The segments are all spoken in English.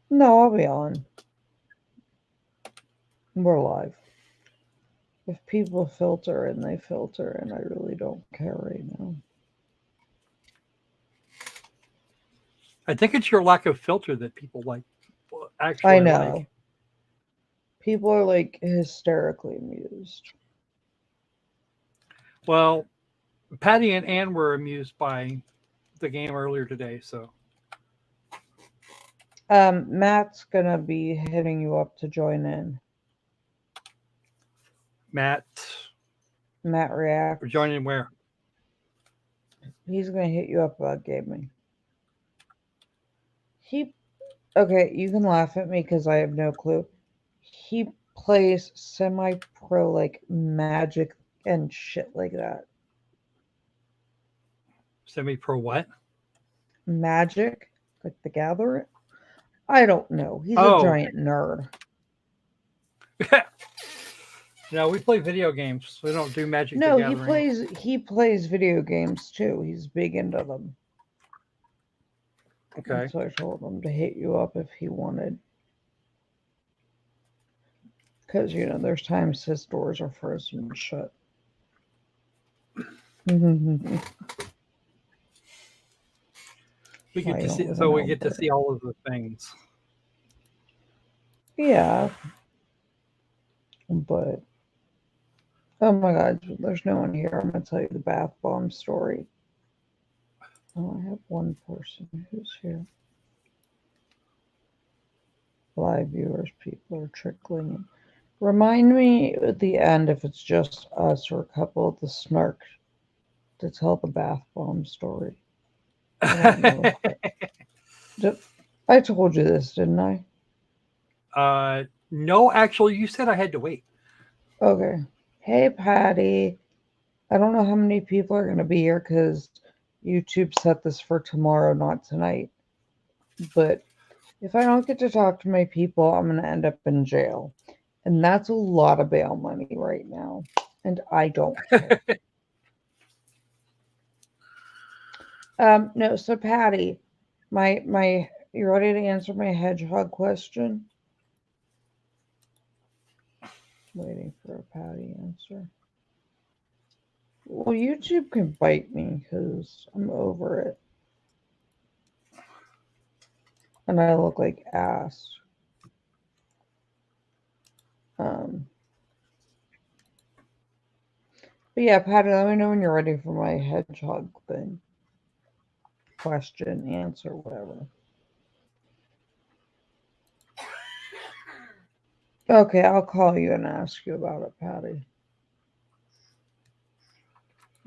No, I'll be on. We're live. If people filter and they filter, and I really don't care right now. I think it's your lack of filter that people like I actually like. know. People are like hysterically amused. Well, Patty and Ann were amused by the game earlier today, so Matt's gonna be hitting you up to join in. Matt, Matt we're reacts. joining where? He's gonna hit you up about gaming. He okay. You can laugh at me because I have no clue. He plays semi-pro like Magic and shit like that. Semi pro what? Magic, like the Gathering. I don't know. He's a Oh, giant nerd. no, we play video games. We don't do Magic the No, he Gathering. plays he plays video games too. He's big into them. And Okay. so I told him to hit you up if he wanted. Because, there's times his doors are frozen shut. We Why get you to don't see, live in so we get to Alberta. see all of the things. Yeah, but oh my god, there's no one here. I'm gonna tell you the bath bomb story. Oh, I have one person who's here. Live viewers, people are trickling in. Remind me at the end if it's just us or a couple of the snark to tell the bath bomb story. I don't know if did, I told you this, didn't I? No, actually, you said I had to wait. Okay. Hey, Patty. I don't know how many people are going to be here because YouTube set this for tomorrow, not tonight. But if I don't get to talk to my people, I'm going to end up in jail. And that's a lot of bail money right now. And I don't care. No, so Patty, you ready to answer my hedgehog question? Waiting for a Patty answer. Well, YouTube can bite me because I'm over it. And I look like ass. Um, but yeah, Patty, let me know when you're ready for my hedgehog thing. Question, answer, whatever. Okay, I'll call you and ask you about it, Patty.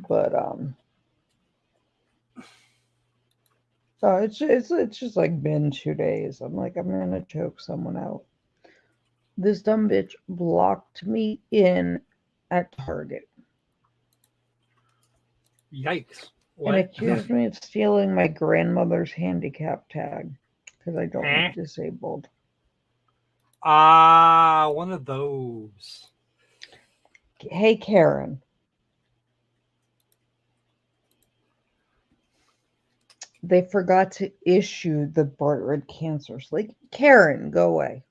But oh, it's just like been 2 days. I'm like I'm gonna choke someone out. This dumb bitch blocked me in at Target Yikes! and What? accused me of stealing my grandmother's handicap tag because I don't Eh? look disabled. Ah, one of those. Hey, Karen, they forgot to issue the bright red cancers. Like, Karen, go away.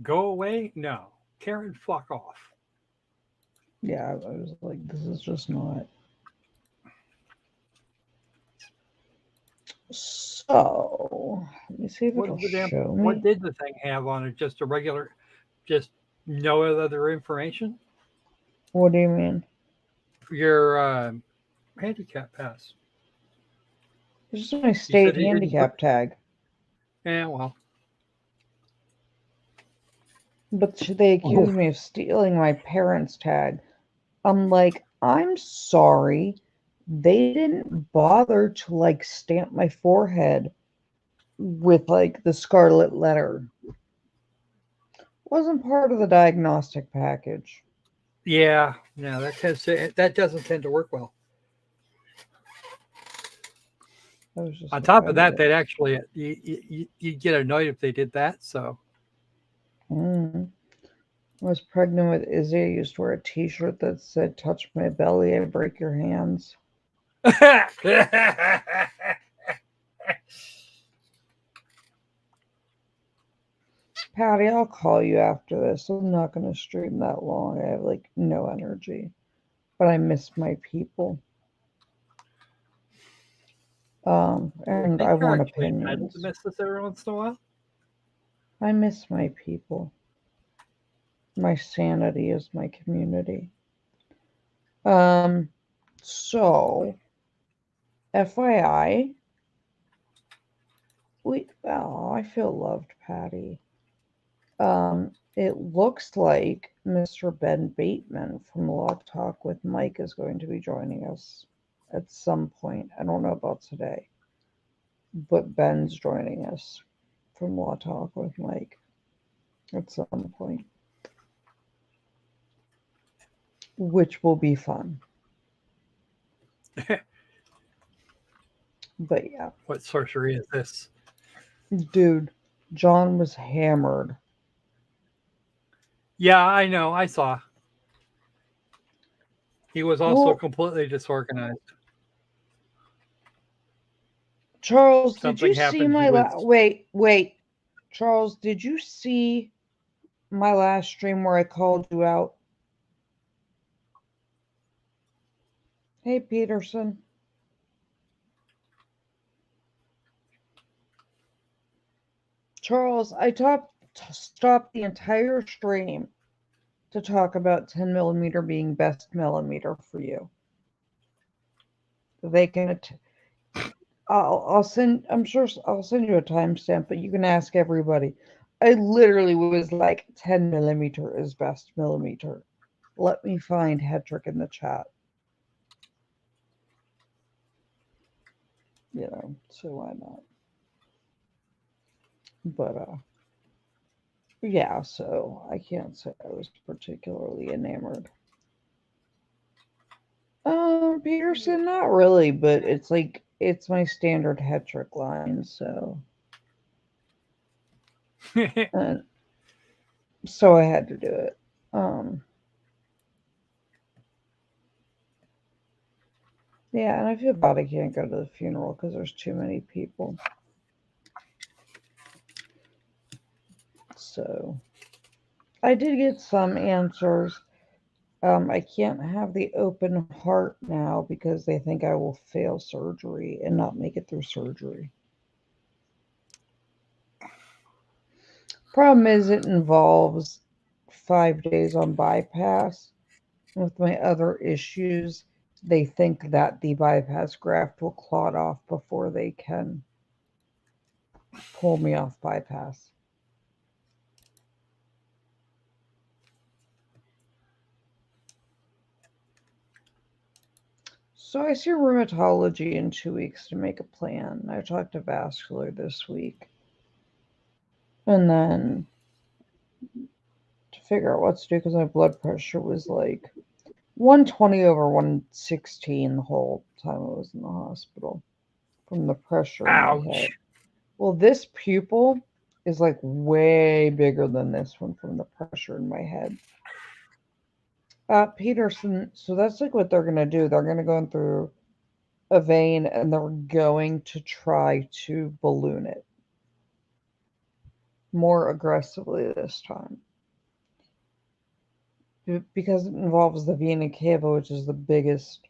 Go away? No. Karen, fuck off. Yeah, I was like, this is just not. So, let me see if What it'll the damn? show me. What did the thing have on it? Just a regular, just no other information. What do you mean? Your handicap pass. It's just my You said state he didn't put. handicap tag. Yeah, well. But they Oh. accused me of stealing my parents' tag. I'm like, I'm sorry. They didn't bother to like stamp my forehead with like the scarlet letter. Wasn't part of the diagnostic package. Yeah, no, that doesn't tend to work well. I was just On top of that, offended. they'd actually you'd get annoyed if they did that. So Mm. I was pregnant with Izzy. I used to wear a T-shirt that said "Touch my belly, I break your hands." Patty, I'll call you after this. I'm not going to stream that long. I have like no energy. But I miss my people. And I want Entitled to opinions. miss this every once in a while. I miss my people. My sanity is my community. Um, so FYI, I feel loved, Patty. It looks like Mr. Ben Bateman from Law Talk with Mike is going to be joining us at some point. I don't know about today, but Ben's joining us from Law Talk with Mike at some point, which will be fun. But yeah, What sorcery is this? dude, John was hammered. Yeah, I know. I saw. He was also Well, completely disorganized. Charles, did you Something see happened. my wait. Charles, did you see my last stream where I called you out? Hey, Peterson. Charles, I stopped the entire stream to talk about 10 millimeter being best millimeter for you. They can. I'll send. I'm sure I'll send you a timestamp, but you can ask everybody. I literally was like 10 millimeter is best millimeter. Let me find Hedrick in the chat. So why not? But yeah, so I can't say I was particularly enamored. Peterson, not really, but it's like it's my standard Hedrick line, so and so I had to do it. Yeah, and I feel bad I can't go to the funeral because there's too many people. So I did get some answers. I can't have the open heart now because they think I will fail surgery and not make it through surgery. Problem is, it involves 5 days on bypass. With my other issues, they think that the bypass graft will clot off before they can pull me off bypass. So I see rheumatology in 2 weeks to make a plan. I talked to vascular this week. And then to figure out what to do because my blood pressure was like 120 over 116 the whole time I was in the hospital from the pressure in my head. Ouch. Well, this pupil is like way bigger than this one from the pressure in my head. Peterson, so that's like what they're going to do. They're going to go in through a vein and they're going to try to balloon it more aggressively this time. Because it involves the vena cava, which is the biggest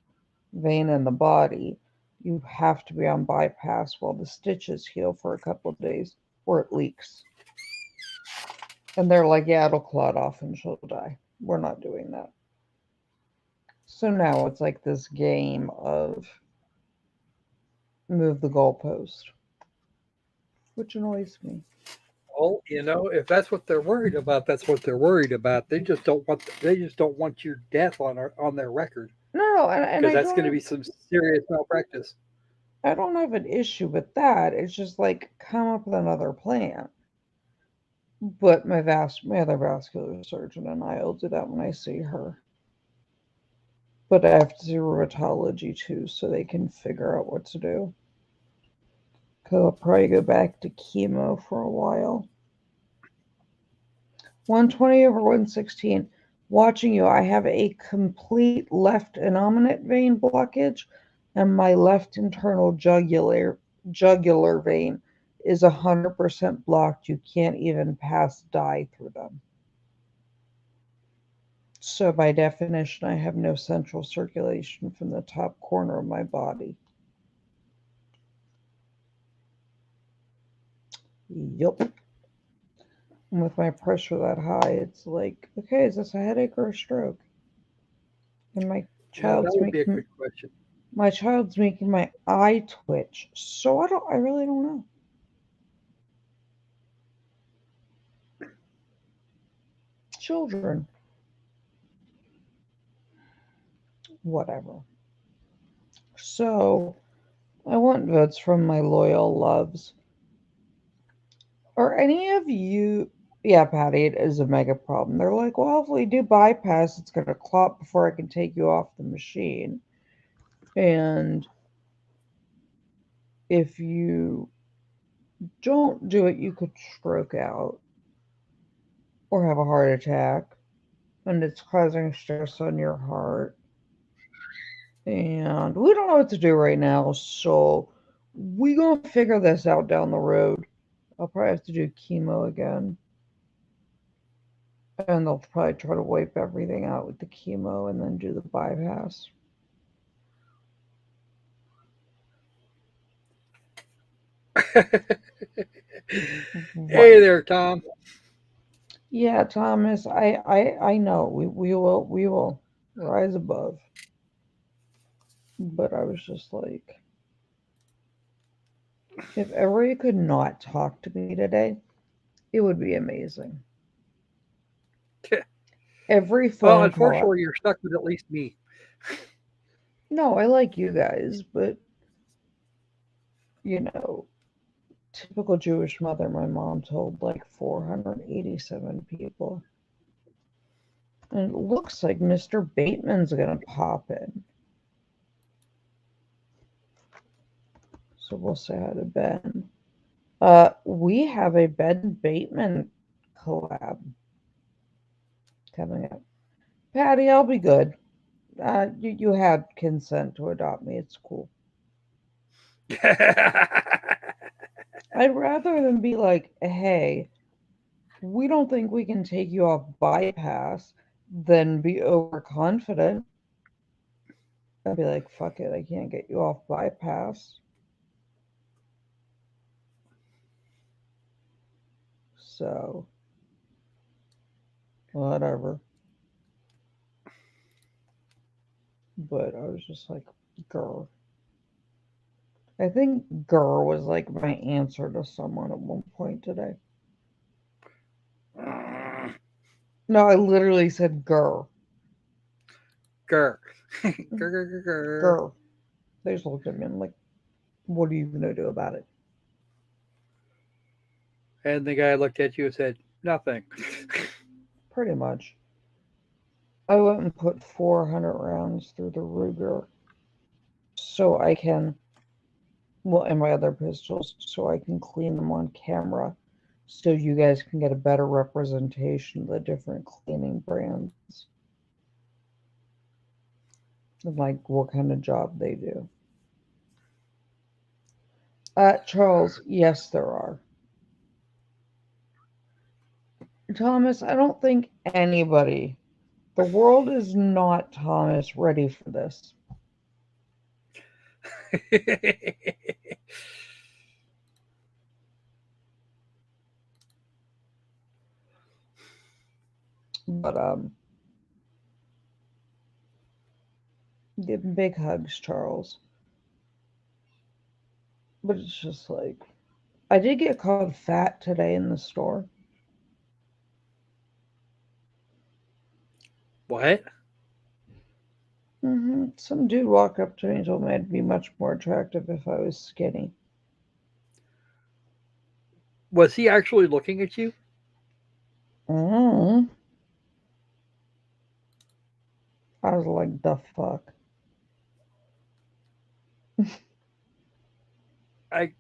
vein in the body, you have to be on bypass while the stitches heal for a couple of days or it leaks. And they're like, yeah, it'll clot off and she'll die. We're not doing that. So now it's like this game of move the goalpost, which annoys me. Well, if that's what they're worried about, that's what they're worried about. They just don't want your death on their record. No, and Because that's going to be some serious malpractice. I don't have an issue with that. It's just like come up with another plan. But my other vascular surgeon and I will do that when I see her. But I have to do rheumatology too, so they can figure out what to do. Because I'll probably go back to chemo for a while. 120 over 116. Watching you, I have a complete left innominate vein blockage, and my left internal jugular vein is 100% blocked. You can't even pass dye through them. So, by definition, I have no central circulation from the top corner of my body. Yup. And with my pressure that high, it's like, okay, is this a headache or a stroke? And Yeah, that child's would be a making good question. my child's making my eye twitch. So I really don't know. Children, whatever. So I want votes from my loyal loves. Are any of you? Yeah, Patty, it is a mega problem. They're like, well, if we do bypass, it's going to clot before I can take you off the machine. And if you don't do it, you could stroke out or have a heart attack. And it's causing stress on your heart. And we don't know what to do right now. So we going to figure this out down the road. I'll probably have to do chemo again. And they'll probably try to wipe everything out with the chemo and then do the bypass. Hey Right. there, Tom. Yeah, Thomas, I know. We will rise above. But I was just like, if ever you could not talk to me today, it would be amazing. Every Well, phone call. unfortunately, you're stuck with at least me. No, I like you guys, but you know, typical Jewish mother, my mom told like 487 people. And it looks like Mr. Bateman's gonna pop in. So we'll say hi to Ben. We have a Ben Bateman collab coming up. Patty, I'll be good. You had consent to adopt me. It's cool. I'd rather than be like, hey, we don't think we can take you off bypass than be overconfident. I'd be like, fuck it, I can't get you off bypass. So, whatever. But I was just like, girl. I think girl was like my answer to someone at one point today. No, I literally said girl. Grr. Grr, grr, grr, grr. Girl. They just looked at me and like, what are you going to do about it? And the guy looked at you and said, nothing. Pretty much. I went and put 400 rounds through the Ruger so I can, well, and my other pistols, so I can clean them on camera so you guys can get a better representation of the different cleaning brands and like what kind of job they do. Charles, yes, there are. Thomas, I don't think anybody, the world is not, Thomas, ready for this. But give big hugs, Charles. But it's just like I did get called fat today in the store. What? Some dude walked up to me and told me I'd be much more attractive if I was skinny. Was he actually looking at you? Mm. I was like, the fuck. I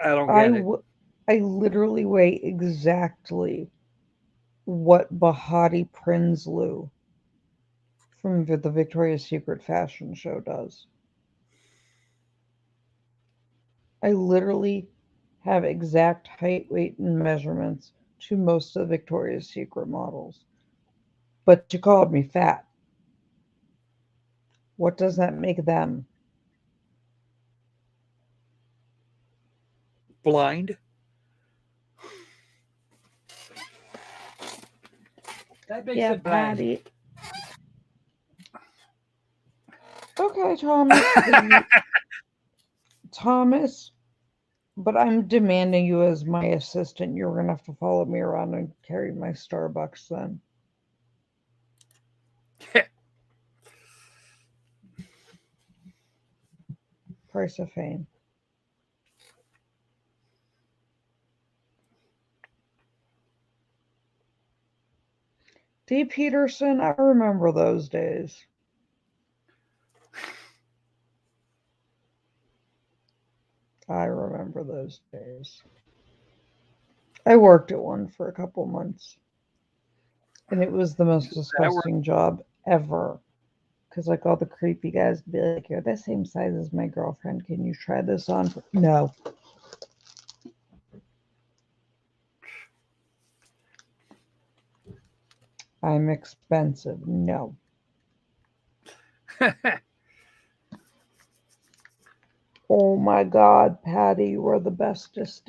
I don't I get it. w- I literally weigh exactly what Bahati Prinsloo from the Victoria's Secret fashion show does. I literally have exact height, weight, and measurements to most of Victoria's Secret models. But you called me fat. What does that make them? Blind. That makes Yeah, it blind. Patty. Okay, Thomas, Thomas, but I'm demanding you as my assistant. You're gonna have to follow me around and carry my Starbucks then. Price of fame. D. Peterson, I remember those days. I remember those days. I worked at one for a couple months, and it was the most That were disgusting job ever. Because, like, all the creepy guys would be like, "You're the same size as my girlfriend. Can you try this on?" No. I'm expensive. No. Oh my God, Patty, you are the bestest.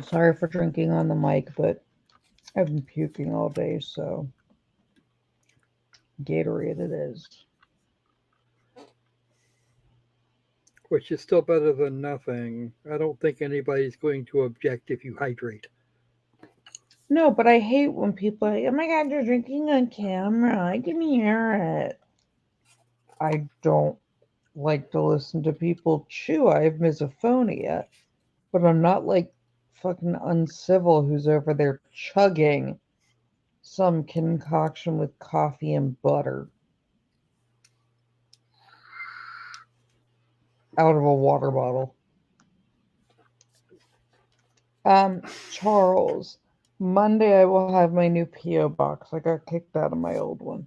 Sorry for drinking on the mic, but I've been puking all day, so Gatorade it is. which is still better than nothing. I don't think anybody's going to object if you hydrate. No, but I hate when people are like, oh my God, you're drinking on camera. I can hear it. I don't like to listen to people chew. I have misophonia, but I'm not like fucking uncivil who's over there chugging some concoction with coffee and butter out of a water bottle. Charles, Monday I will have my new P.O. box. I got kicked out of my old one.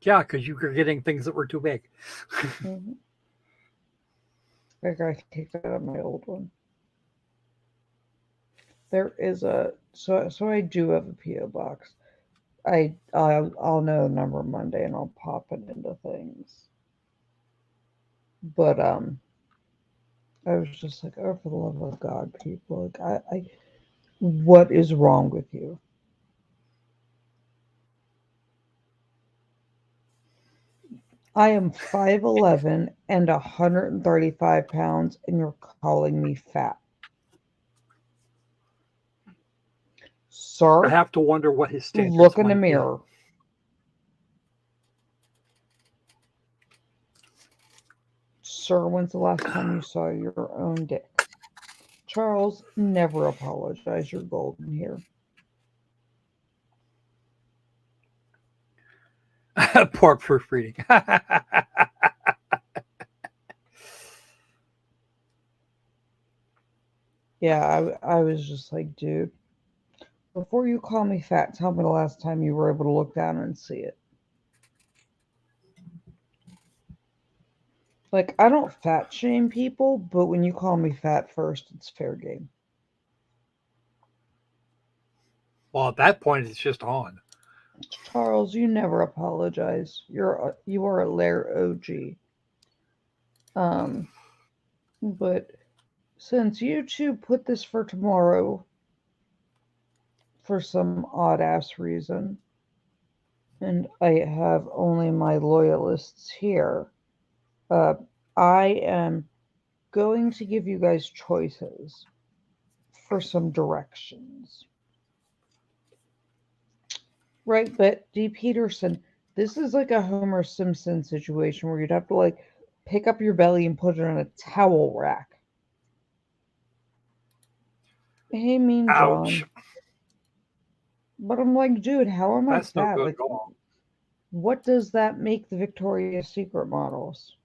Yeah, because you were getting things that were too big. Mhm. I got kicked out of my old one. There is a so I do have a P.O. box. I'll know the number Monday and I'll pop it into things. But I was just like, oh, for the love of God, people, like what is wrong with you? I am 5'11" and 135 pounds, and you're calling me fat. I Sir, have to wonder what his standards look in the might be. mirror. Sir, when's the last time you saw your own dick? Charles, never apologize. You're golden here. Poor proofreading. Yeah, I was just like, dude, before you call me fat, tell me the last time you were able to look down and see it. Like, I don't fat shame people, but when you call me fat first, it's fair game. Well, at that point, it's just on. Charles, you never apologize. You are a Lair OG. Um, but since you two put this for tomorrow for some odd ass reason, and I have only my loyalists here, uh, I am going to give you guys choices for some directions. Right, but D. Peterson, this is like a Homer Simpson situation where you'd have to like pick up your belly and put it on a towel rack. Hey, Mean Ouch. John. But I'm like, dude, how am I That's no fat? good Like, at all. what does that make the Victoria's Secret models?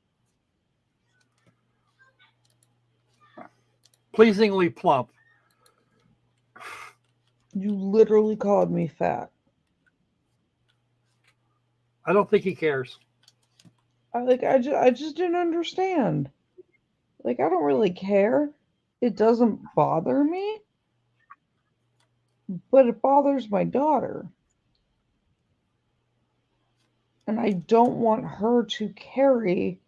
Pleasingly plump. You literally called me fat. I don't think he cares. I just didn't understand. Like, I don't really care. It doesn't bother me, but it bothers my daughter. And I don't want her to carry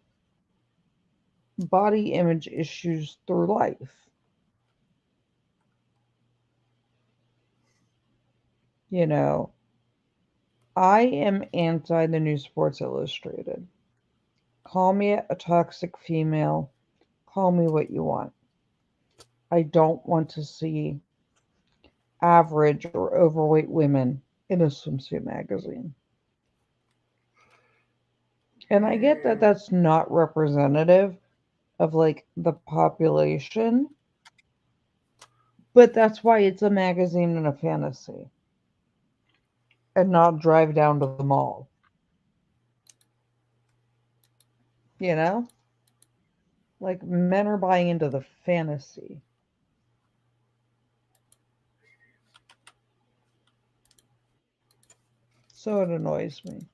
body image issues through life. You know, I am anti the new Sports Illustrated. Call me a toxic female. Call me what you want. I don't want to see average or overweight women in a swimsuit magazine. And I get that that's not representative of like the population, but that's why it's a magazine and a fantasy and not drive down to the mall. You know? Like men are buying into the fantasy. So it annoys me.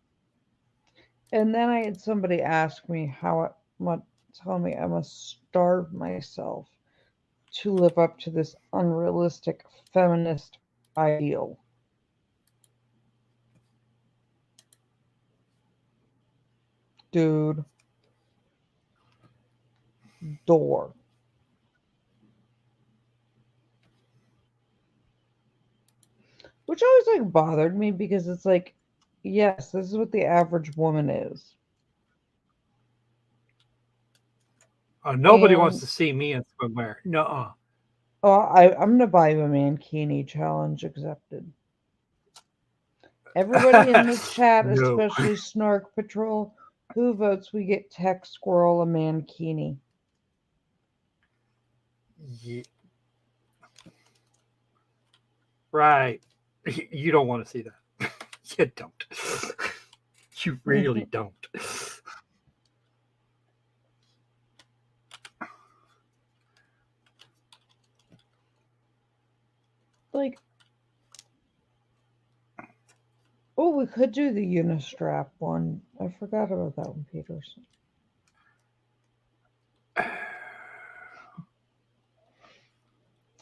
And then I had somebody ask me how I must tell me I must starve myself to live up to this unrealistic feminist ideal. Dude, door. Which always like bothered me because it's like, yes, this is what the average woman is. Nobody wants And to see me in swimwear. No. oh, I'm gonna buy you a mankini challenge accepted. Everybody in the chat, No. especially Snark Patrol, who votes we get Tech Squirrel a mankini? Yeah. Right. You don't want to see that. You don't. You really don't. Like, oh, we could do the Unistrap one. I forgot about that one, Peterson.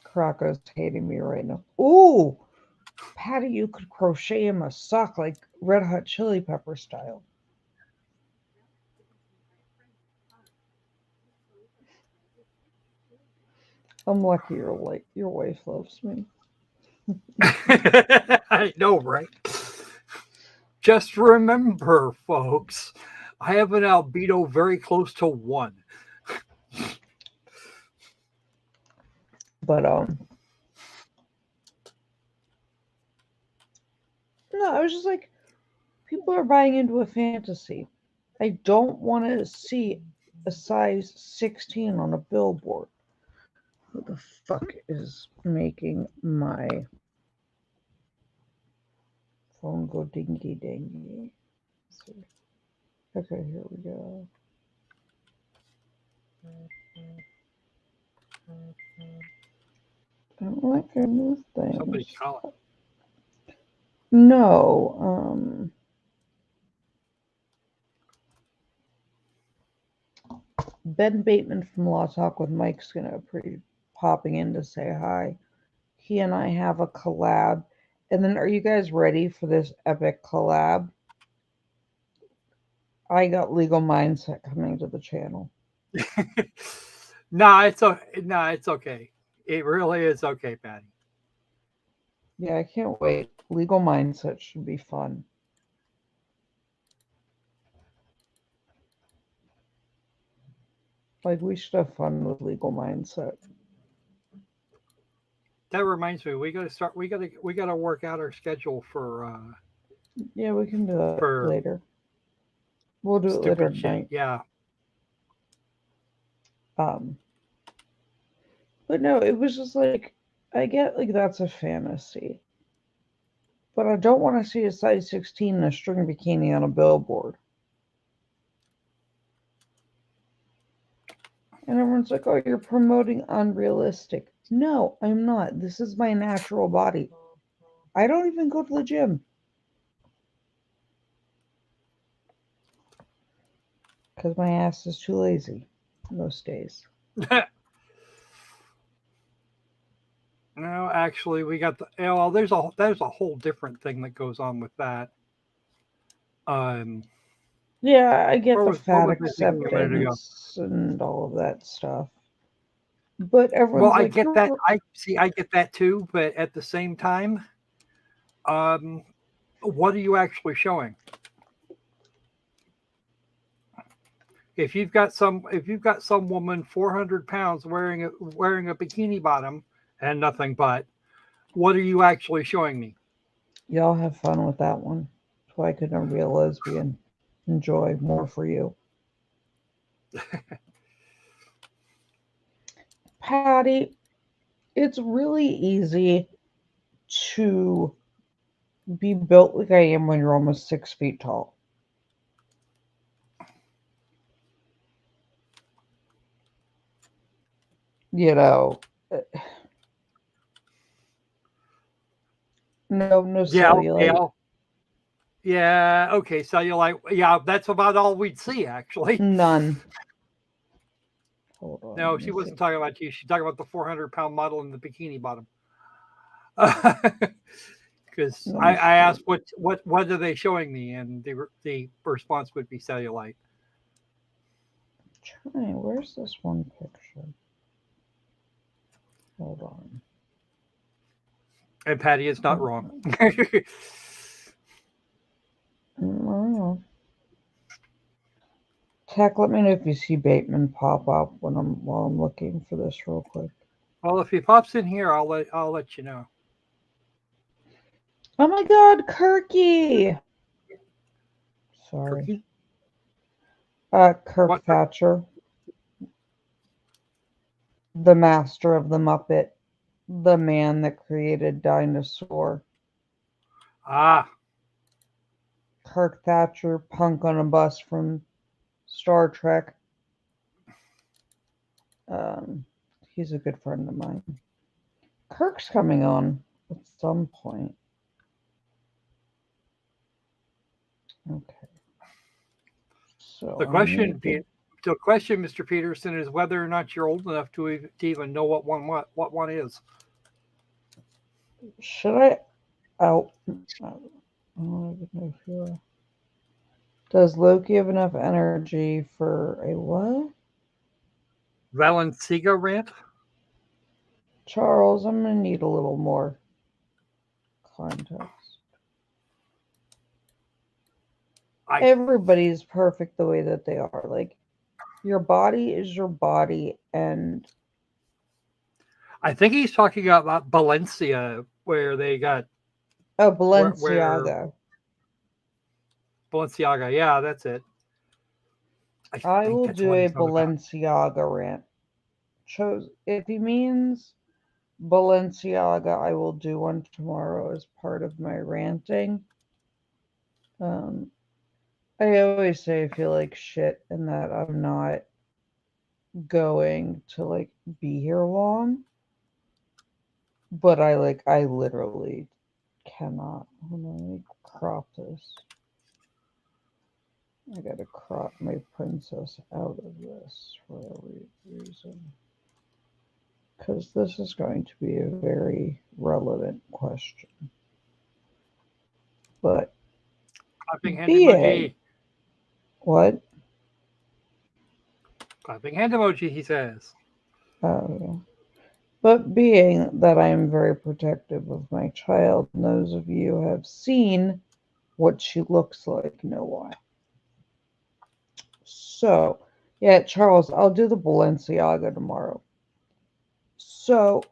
Crocco's hating me right now. Ooh, Patty, you could crochet him a sock like Red Hot Chili Pepper style. I'm lucky your wife loves me. I know, right? Just remember, folks, I have an albedo very close to 1. But no, I was just like, people are buying into a fantasy. I don't want to see a size 16 on a billboard. Who the fuck is making my phone go dingy dingy? Okay, here we go. I don't like any things. Somebody's calling. No, Ben Bateman from Law Talk with Mike's gonna be popping in to say hi. He and I have a collab. And then are you guys ready for this epic collab? I got Legal Mindset coming to the channel. Nah, it's okay. It really is okay, Patty. Yeah, I can't wait. Legal Mindset should be fun. Like we should have fun with Legal Mindset. That reminds me, we got to start. We got to work out our schedule Yeah, we can do that for later. We'll do it later stupid shit. tonight. Yeah. But no, it was just like I get like that's a fantasy. But I don't want to see a size 16 in a string bikini on a billboard. And everyone's like, oh, you're promoting unrealistic. No, I'm not. This is my natural body. I don't even go to the gym. Because my ass is too lazy most days. No, actually, we got the. Well, there's a whole different thing that goes on with that. Um, Yeah, I get the what fat was I thinking a minute ago? acceptance and all of that stuff. But Well, everyone's I like, get that. you're I get that too, but at the same time, um, what are you actually showing? If you've got some woman 400 pounds wearing a bikini bottom and nothing but, what are you actually showing me? y'all have fun with that one. Why couldn't a real lesbian enjoy more for you? Patty, it's really easy to be built like I am when you're almost 6 feet tall. You know, uh, no Yeah, okay, cellulite, yeah, okay. So you're like, yeah, that's about all we'd see actually. none. Hold on, No, let she me see. wasn't talking about you. She's talking about the 400-pound model in the bikini bottom. Because Let me I see. asked what are they showing me, and the response would be cellulite. Where's this one picture? Hold on. And Patty is not wrong. Okay. Oh, Tech, let me know if you see Bateman pop up while I'm looking for this real quick. Well, if he pops in here, I'll let you know. Oh my God, Kirky! Sorry. Cookie? Kirk What? Thatcher, the master of the Muppet, the man that created Dinosaur. Ah, Kirk Thatcher, punk on a bus from Star Trek. Um, he's a good friend of mine. Kirk's coming on at some point. Okay, so the I question, need to. the question, Mr. Peterson, is whether or not you're old enough to even know what one is. Should I? Oh, I don't even know if you're. Does Loki have enough energy for a what? Valenciga rant. Charles, I'm gonna need a little more context. I Everybody's perfect the way that they are. Like, your body is your body, and I think he's talking about Valencia, where they got oh, where Balenciaga. Balenciaga. Yeah, that's it. I I think will that's do what a he's talking about. Balenciaga rant. Chose if he means Balenciaga, I will do one tomorrow as part of my ranting. Um, I always say I feel like shit and that I'm not going to like be here long, but I literally cannot. Hold on, let me crop this. I gotta crop my princess out of this for a reason. Because this is going to be a very relevant question. But Clapping hand being emoji. what? Clapping hand emoji. He says. Yeah. But being that I am very protective of my child, and those of you who have seen what she looks like know why. So, yeah, Charles, I'll do the Balenciaga tomorrow. So,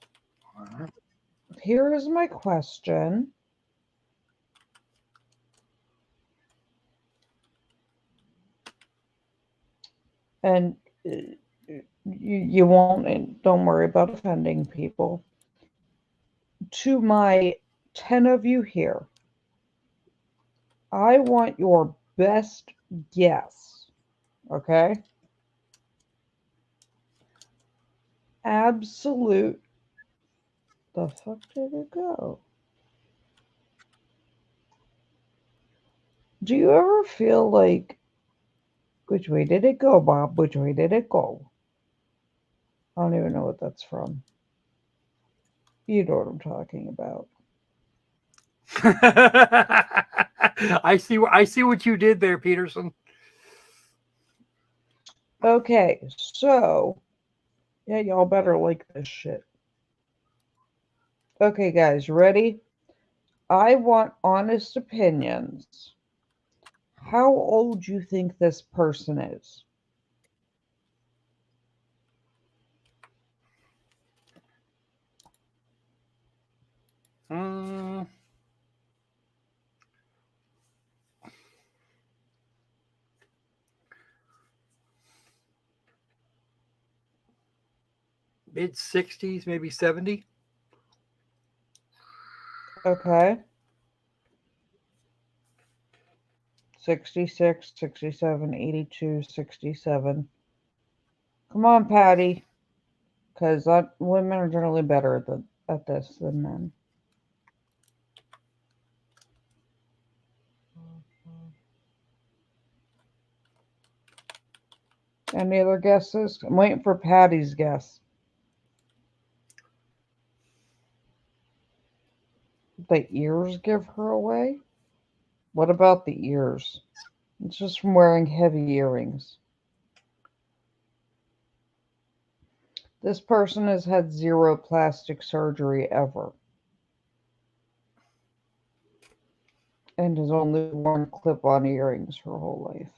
here is my question. And you won't, and don't worry about offending people. To my 10 of you here, I want your best guess, okay? Absolute. The fuck did it go? Do you ever feel like Which way did it go, Bob? Which way did it go? I don't even know what that's from. You know what I'm talking about. I see what you did there, Peterson. Okay, so yeah, y'all better like this shit. Okay, guys, ready? I want honest opinions. How old do you think this person is? Mm, mid-60s, maybe 70. Okay. 66, 67, 82, 67. Come on, Patty. Because women are generally better at this than men. Any other guesses? I'm waiting for Patty's guess. The ears give her away? What about the ears? It's just from wearing heavy earrings. This person has had 0 plastic surgery ever. And has only worn clip-on earrings her whole life.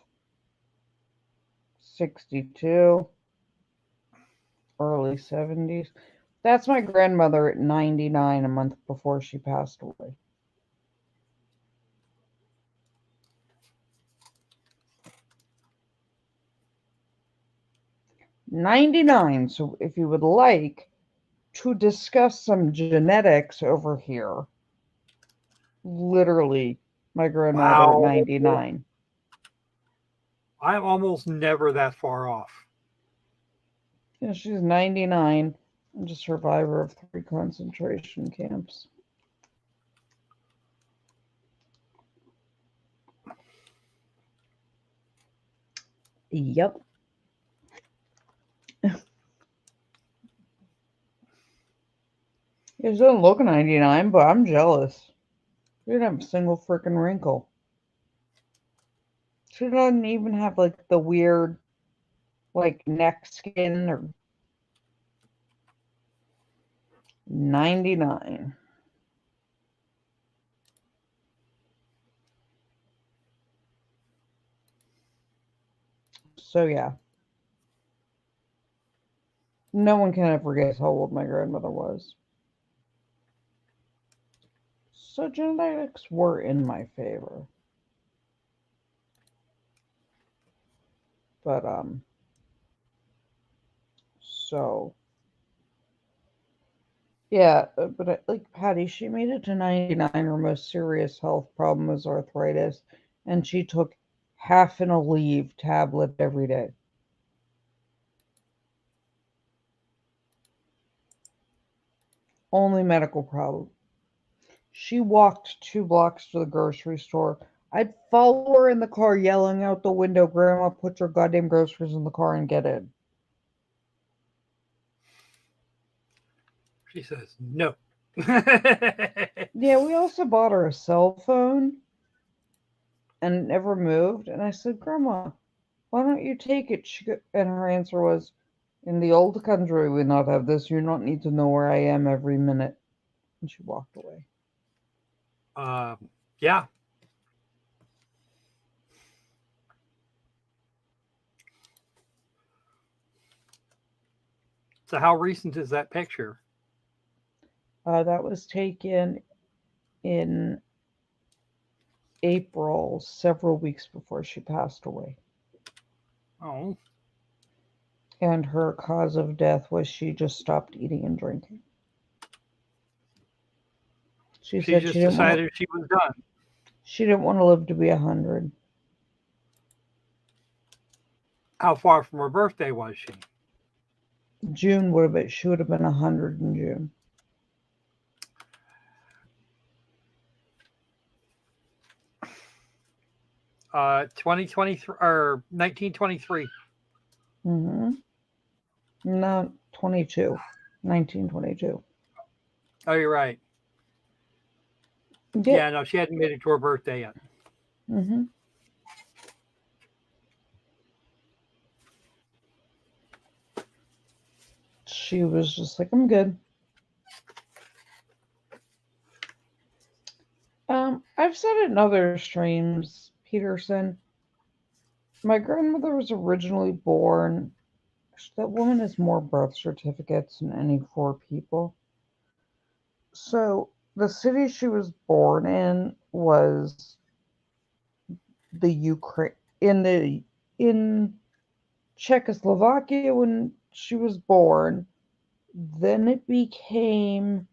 62, early 70s. That's my grandmother at 99 a month before she passed away. 99. So if you would like to discuss some genetics over here, literally my grandmother at Wow. 99. I'm almost never that far off. Yeah, she's 99 and a survivor of 3 concentration camps. Yep. She doesn't look 99, but I'm jealous. She didn't have a single freaking wrinkle. She doesn't even have like the weird like neck skin or 99. So yeah. No one can ever guess how old my grandmother was. So genetics were in my favor. But so yeah, but like Patty, she made it to 99. Her most serious health problem was arthritis, and she took half an Aleve tablet every day. Only medical problem. She walked 2 blocks to the grocery store. I'd follow her in the car yelling out the window, Grandma, put your goddamn groceries in the car and get in. She says no. Yeah, we also bought her a cell phone and it never moved. And I said, Grandma, why don't you take it? And her answer was, in the old country, we not have this. You don't need to know where I am every minute. And she walked away. Yeah. So how recent is that picture? That was taken in April, several weeks before she passed away. Oh. And her cause of death was she just stopped eating and drinking. She She said just decided she was done. she didn't want to live to be 100. How far from her birthday was she? She would have been 100 in June. 2023 or 1923. Mm-hmm. Not 22. 1922. Oh, you're right. Yep. Yeah, no, she hadn't made it to her birthday yet. Mm-hmm. She was just like, I'm good. I've said it in other streams, Peterson. My grandmother was originally born. That woman has more birth certificates than any four people. So the city she was born in was the Ukraine in Czechoslovakia when she was born. Then it became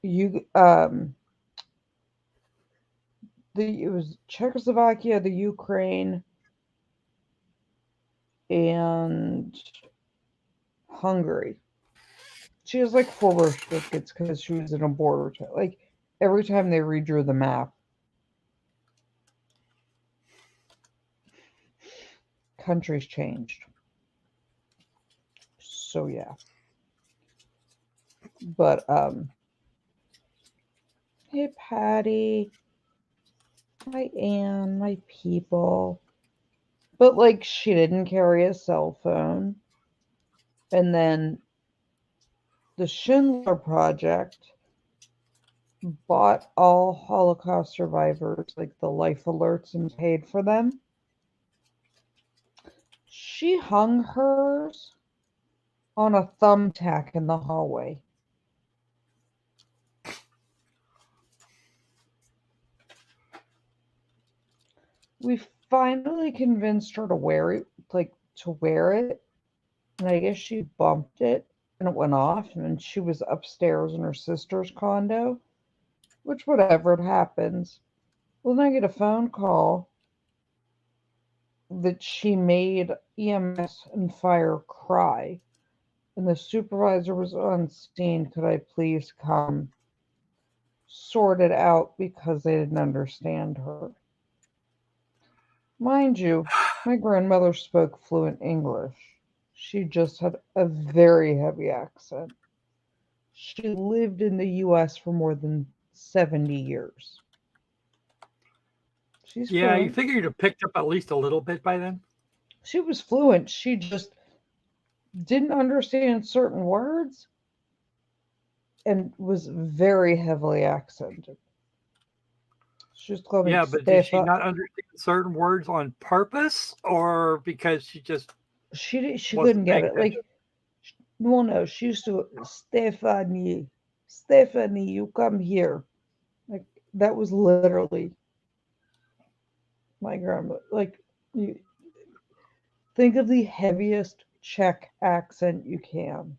you it was Czechoslovakia, the Ukraine, and Hungary. She has like four birth certificates because she was in a border town. Like every time they redrew the map, countries changed. So yeah. But hey Patty, hi Anne, my people. But like she didn't carry a cell phone. And then the Schindler Project bought all Holocaust survivors like the life alerts and paid for them. She hung hers on a thumbtack in the hallway. We finally convinced her to wear it, and I guess she bumped it and it went off, and she was upstairs in her sister's condo, which whatever, it happens. Well, then I get a phone call that she made EMS and fire cry, and the supervisor was on scene. Could I please come sort it out because they didn't understand her? Mind you, my grandmother spoke fluent English. She just had a very heavy accent. She lived in the US for more than 70 years. She's Yeah, you fluent. figure you'd have picked up at least a little bit by then. She was fluent. She just didn't understand certain words and was very heavily accented. She just called me Yeah, but did she Stefan. not understand certain words on purpose, or because she just She wasn't couldn't get paying it. attention? Like, well, no, she used to Stephanie, Stephanie, you come here. Like that was literally my grandma. Like, you think of the heaviest Czech accent you can.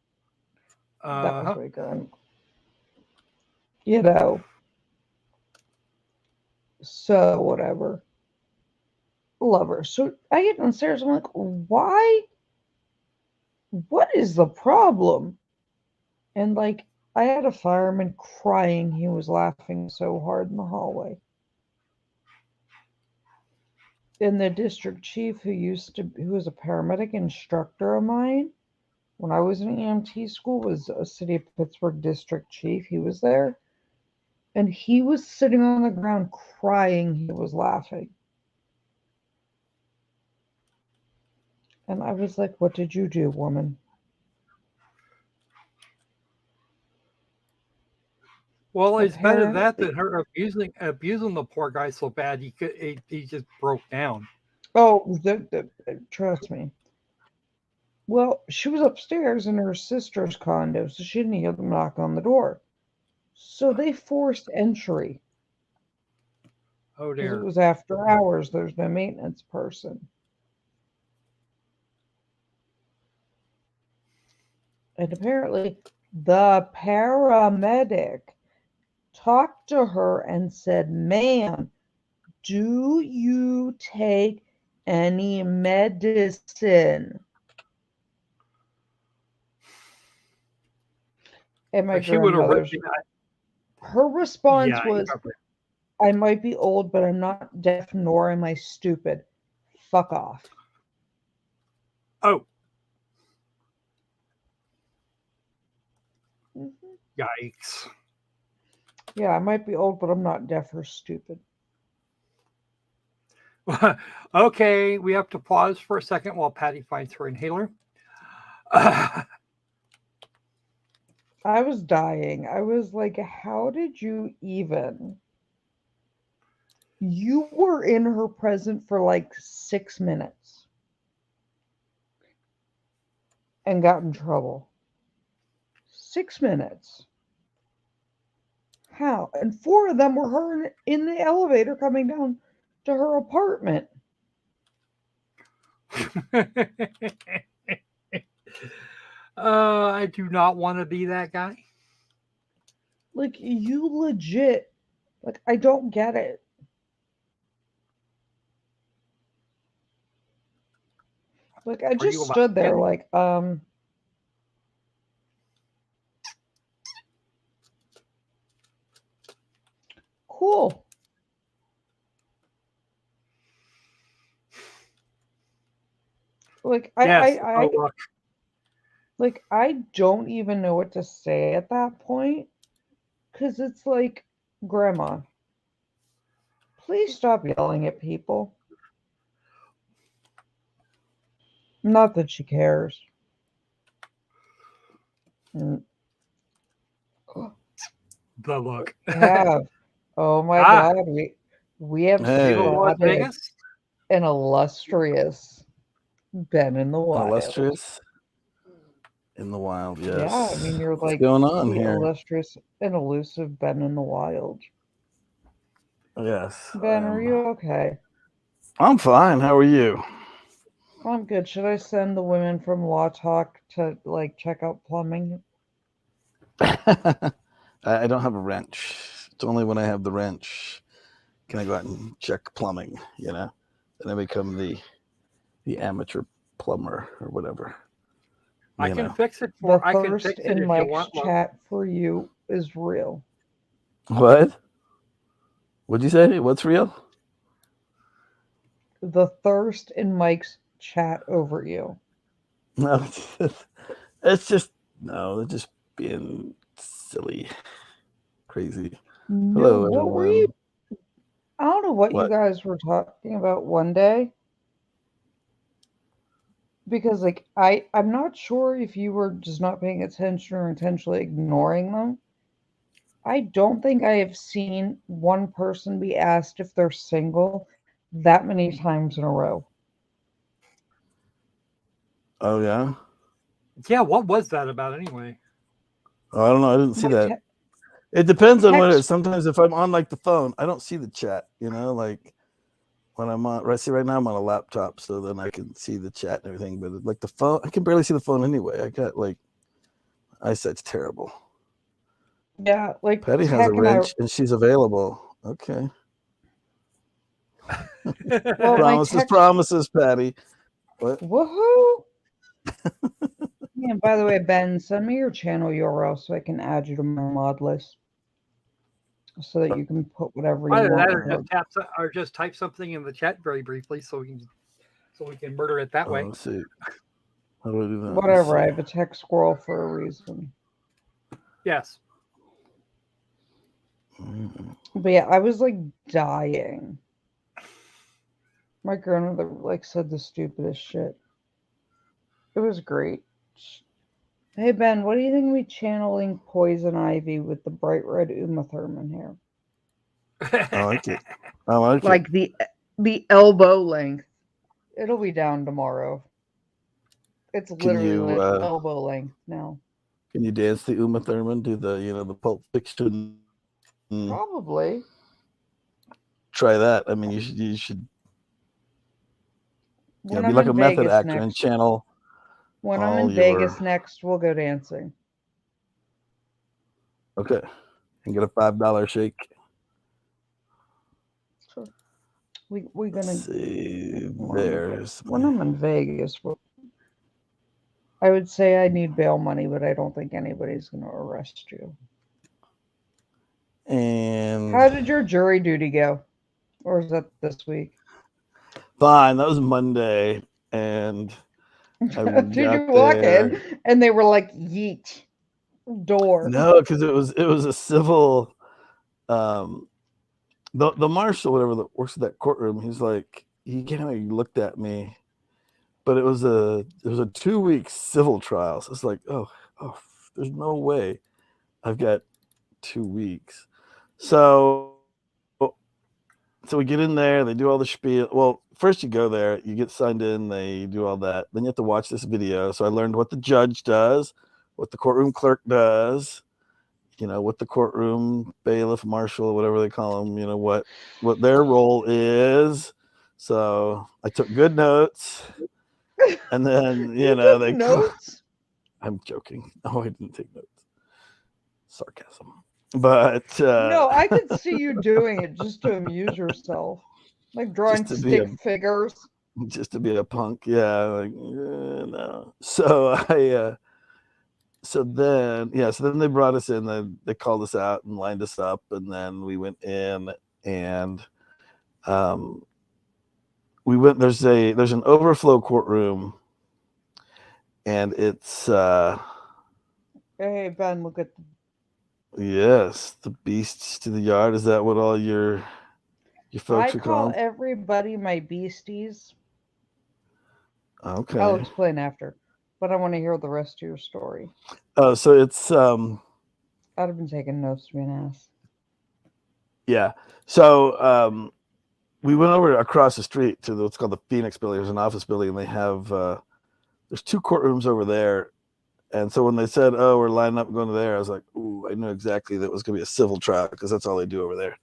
That was Uh-huh. my grandma. You know. So whatever. Love her. So I get downstairs. I'm like, why? What is the problem? And like, I had a fireman crying. He was laughing so hard in the hallway. And the district chief, who was a paramedic instructor of mine when I was in EMT school, was a city of Pittsburgh district chief. He was there, and he was sitting on the ground crying. He was laughing, and I was like, "What did you do, woman?" Well, it's better that Apparently, than her abusing the poor guy so bad he just broke down. oh, trust me. Well, she was upstairs in her sister's condo, so she didn't hear them knock on the door. So they forced entry Oh because it dear. was after hours. There's no maintenance person. And apparently, the paramedic talked to her and said, Ma'am, do you take any medicine? And my She would have ripped grandmother's, the guy. her Yeah, response you was, got ripped. I might be old, but I'm not deaf, nor am I stupid. Fuck off. Oh, Mhm. yikes. Yeah, I might be old, but I'm not deaf or stupid. Okay, we have to pause for a second while Patty finds her inhaler. I was dying. I was like, how did you even? You were in her present for like 6 minutes and got in trouble. 6 minutes. How? And four of them were her in the elevator coming down to her apartment. I do not want to be that guy. Like, you legit, like, I don't get it. Like, I Are you just alive, stood there, Patty? like, cool. Like, Yes. Oh, look. like, I don't even know what to say at that point, because it's like, Grandma, please stop yelling at people. Not that she cares. Mm, The look. We have, oh my Ah, God, we have people Hey, Las spotted Vegas. an illustrious Ben in the wild. illustrious in the wild. Yeah, I Yes. mean, you're What's like going on the here? illustrious and elusive Ben in the wild. Yes, I Ben, are am. you okay? I'm fine. How are you? I'm good. Should I send the women from Law Talk to like check out plumbing? I don't have a wrench. It's only when I have the wrench can I go out and check plumbing. Then I become the amateur plumber or whatever. I You can know fix it The for. I can thirst fix it in if you Mike's want. Look, chat for you is real. what? What'd you say? What's real? The thirst in Mike's chat over you. No, it's just no. They're just being silly, crazy. No, Hello, what were you? everyone. I don't know what you What? guys were talking about one day because like I'm not sure if you were just not paying attention or intentionally ignoring them. I don't think I have seen one person be asked if they're single that many times in a row. Oh yeah. yeah. What was that about anyway? Oh, I don't know. I didn't see My that. It depends on what it text, is. Sometimes if I'm on like the phone, I don't see the chat. Like when I'm on. Right. See, right now I'm on a laptop, so then I can see the chat and everything. But like the phone, I can barely see the phone anyway. I got like eyesight's terrible. yeah, like Patty has a Tech and I. wrench and she's available. Okay. Well, my Promises, text. promises, Patty. What? Woohoo! Yeah, and by the way, Ben, send me your channel URL so I can add you to my mod list so that you can put whatever you Either want that, in or there. just type something in the chat very briefly, so we can murder it that Oh, way. let's see. How do I do that? Let's Whatever, see. I have a tech squirrel for a reason. Yes. But yeah, I was like dying. My grandmother like said the stupidest shit. It was great. Hey Ben, what do you think of me channeling Poison Ivy with the bright red Uma Thurman hair? I like it. I like it. Like the elbow length. It'll be down tomorrow. It's Can literally you like elbow length now. can you dance the Uma Thurman? Do the the Pulp Fiction? Probably. Try that. I mean, you should When be I'm like a in method Vegas actor and next. channel When I'm all in your Vegas next, we'll go dancing. okay, and get a $5 shake. Sure. We're Let's gonna see. when There's I'm in Vegas, I would say I need bail money, but I don't think anybody's gonna arrest you. and How did your jury duty go? Or is that this week? Fine. That was Monday, and I Did you got walk there. in and they were like, yeet, door? No, because it was a civil. Um, the marshal, whatever, that works at that courtroom, he's like, he kind of looked at me, but it was a 2-week civil trial. So it's like, oh, there's no way I've got 2 weeks. So we get in there, they do all the spiel. Well, first you go there, you get signed in, they do all that. Then you have to watch this video. So I learned what the judge does, what the courtroom clerk does, what the courtroom bailiff, marshal, whatever they call them, what their role is. So I took good notes. And then, You took notes? I'm joking. No, I didn't take notes. Sarcasm. But no, I could see you doing it just to amuse yourself, like drawing stick figures. Just to be a punk, yeah. Like, no. So so then they brought us in. They called us out and lined us up, and then we went in, and we went. There's an overflow courtroom, and it's Hey Ben, look at. Yes, the beasts to the yard. Is that what all your folks I are call called? everybody my beasties. Okay. I'll explain after, but I want to hear the rest of your story. Oh, so it's I'd have been taking notes to be an ass. Yeah. So we went over across the street to what's called the Phoenix building. There's an office building, and they have there's 2 courtrooms over there. And so when they said, "Oh, we're lining up going to there," I was like, "Ooh, I knew exactly that it was going to be a civil trial because that's all they do over there."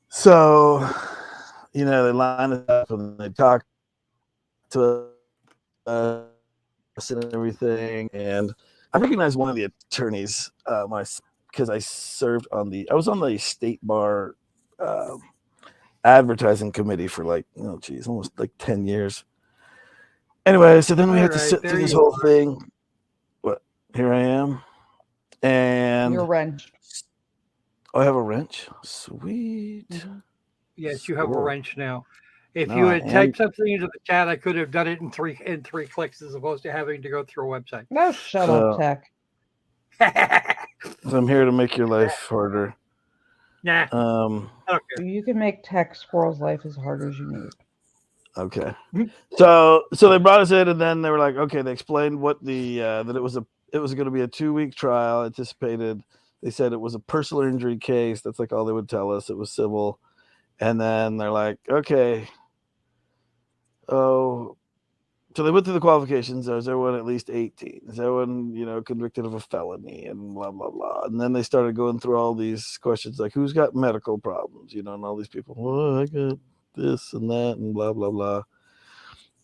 So, they line us up and they talk to us and everything. And I recognized one of the attorneys because I was on the state bar advertising committee for almost 10 years. Anyway, so then we had to sit through this whole thing. Here I am. And you're wrenched. I have a wrench. Sweet. Mm-hmm. Yes, you have a wrench now. If No, you had typed something into the chat, I could have done it in three clicks as opposed to having to go through a website. No, shut up, Tech. So I'm here to make your life harder. Nah. Okay. You can make Tech Squirrel's life as hard as you need. Okay. So they brought us in, and then they were like, okay, they explained what that it was going to be a 2-week trial anticipated. They said it was a personal injury case. That's like all they would tell us. It was civil. And then they're like, okay. Oh, so they went through the qualifications. Is everyone at least 18? Is everyone, convicted of a felony and blah, blah, blah. And then they started going through all these questions like who's got medical problems, and all these people, I got this and that and blah, blah, blah.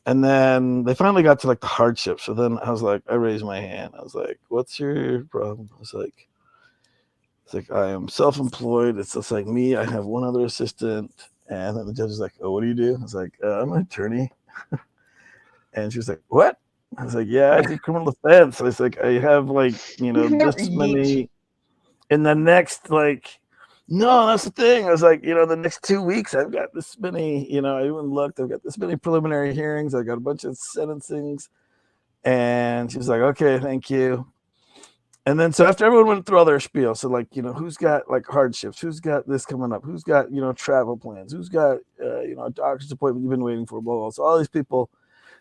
And then they finally got to the hardship. So then I was like, I raised my hand. I was like, what's your problem? It's like, I am self-employed. It's just like me. I have one other assistant. And then the judge was like, oh, what do you do? I was like, I'm an attorney. And she was like, what? I was like, yeah, I do criminal defense. I was like, I have this many. In the next, no, that's the thing. I was like, the next 2 weeks, I've got this many, I even looked, I've got this many preliminary hearings. I got a bunch of sentencings. And she was like, okay, thank you. And then so after everyone went through all their spiel, so who's got hardships, who's got this coming up, who's got travel plans, who's got a doctor's appointment you've been waiting for, blah, blah, blah. So all these people,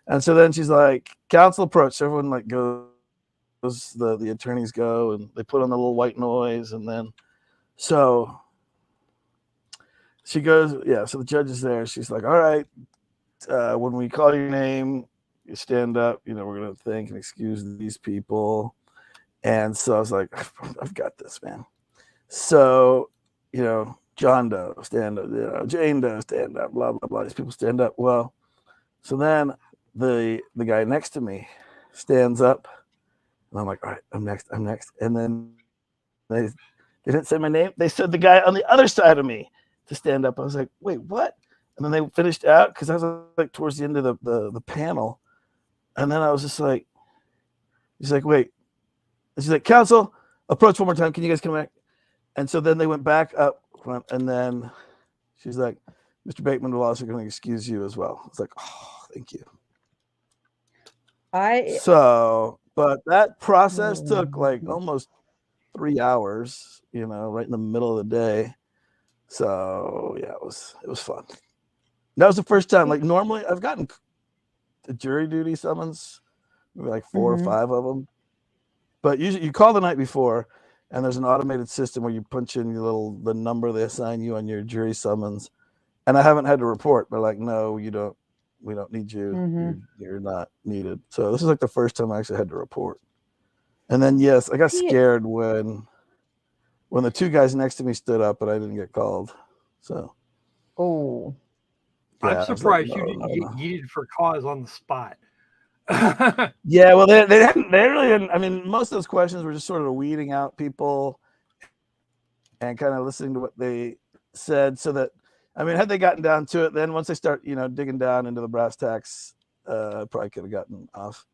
and so then she's like, counsel approach. So everyone goes, the attorneys go, and they put on the little white noise, and then so she goes, yeah. So the judge is there. She's like, all right, when we call your name, you stand up. We're gonna thank and excuse these people. And so I was like, I've got this, man. So, John Doe, stand up, Jane Doe, stand up, blah, blah, blah. These people stand up. Well, so then the guy next to me stands up, and I'm like, all right, I'm next. And then they didn't say my name. They said the guy on the other side of me to stand up. I was like, wait, what? And then they finished out because I was towards the end of the panel. And then I was just like, he's like, wait. And she's like, counsel, approach one more time. Can you guys come back? And so then they went back up And then she's like, Mr. Bateman will also going to excuse you as well. It's like, oh, thank you. So, but that process took like almost 3 hours, right in the middle of the day. So yeah, it was fun. That was the first time. Like normally I've gotten the jury duty summons, maybe like 4 or 5 of them. But usually you call the night before, and there's an automated system where you punch in the number they assign you on your jury summons. And I haven't had to report. They're like, no, we don't need you. You're not needed. So this is like the first time I actually had to report. And then yes, I got scared when the 2 guys next to me stood up, but I didn't get called. So I'm surprised you didn't get yeeted for cause on the spot. Yeah, well, they really didn't. I mean, most of those questions were just sort of weeding out people and kind of listening to what they said, so that, I mean, had they gotten down to it, then once they start, digging down into the brass tacks, probably could have gotten off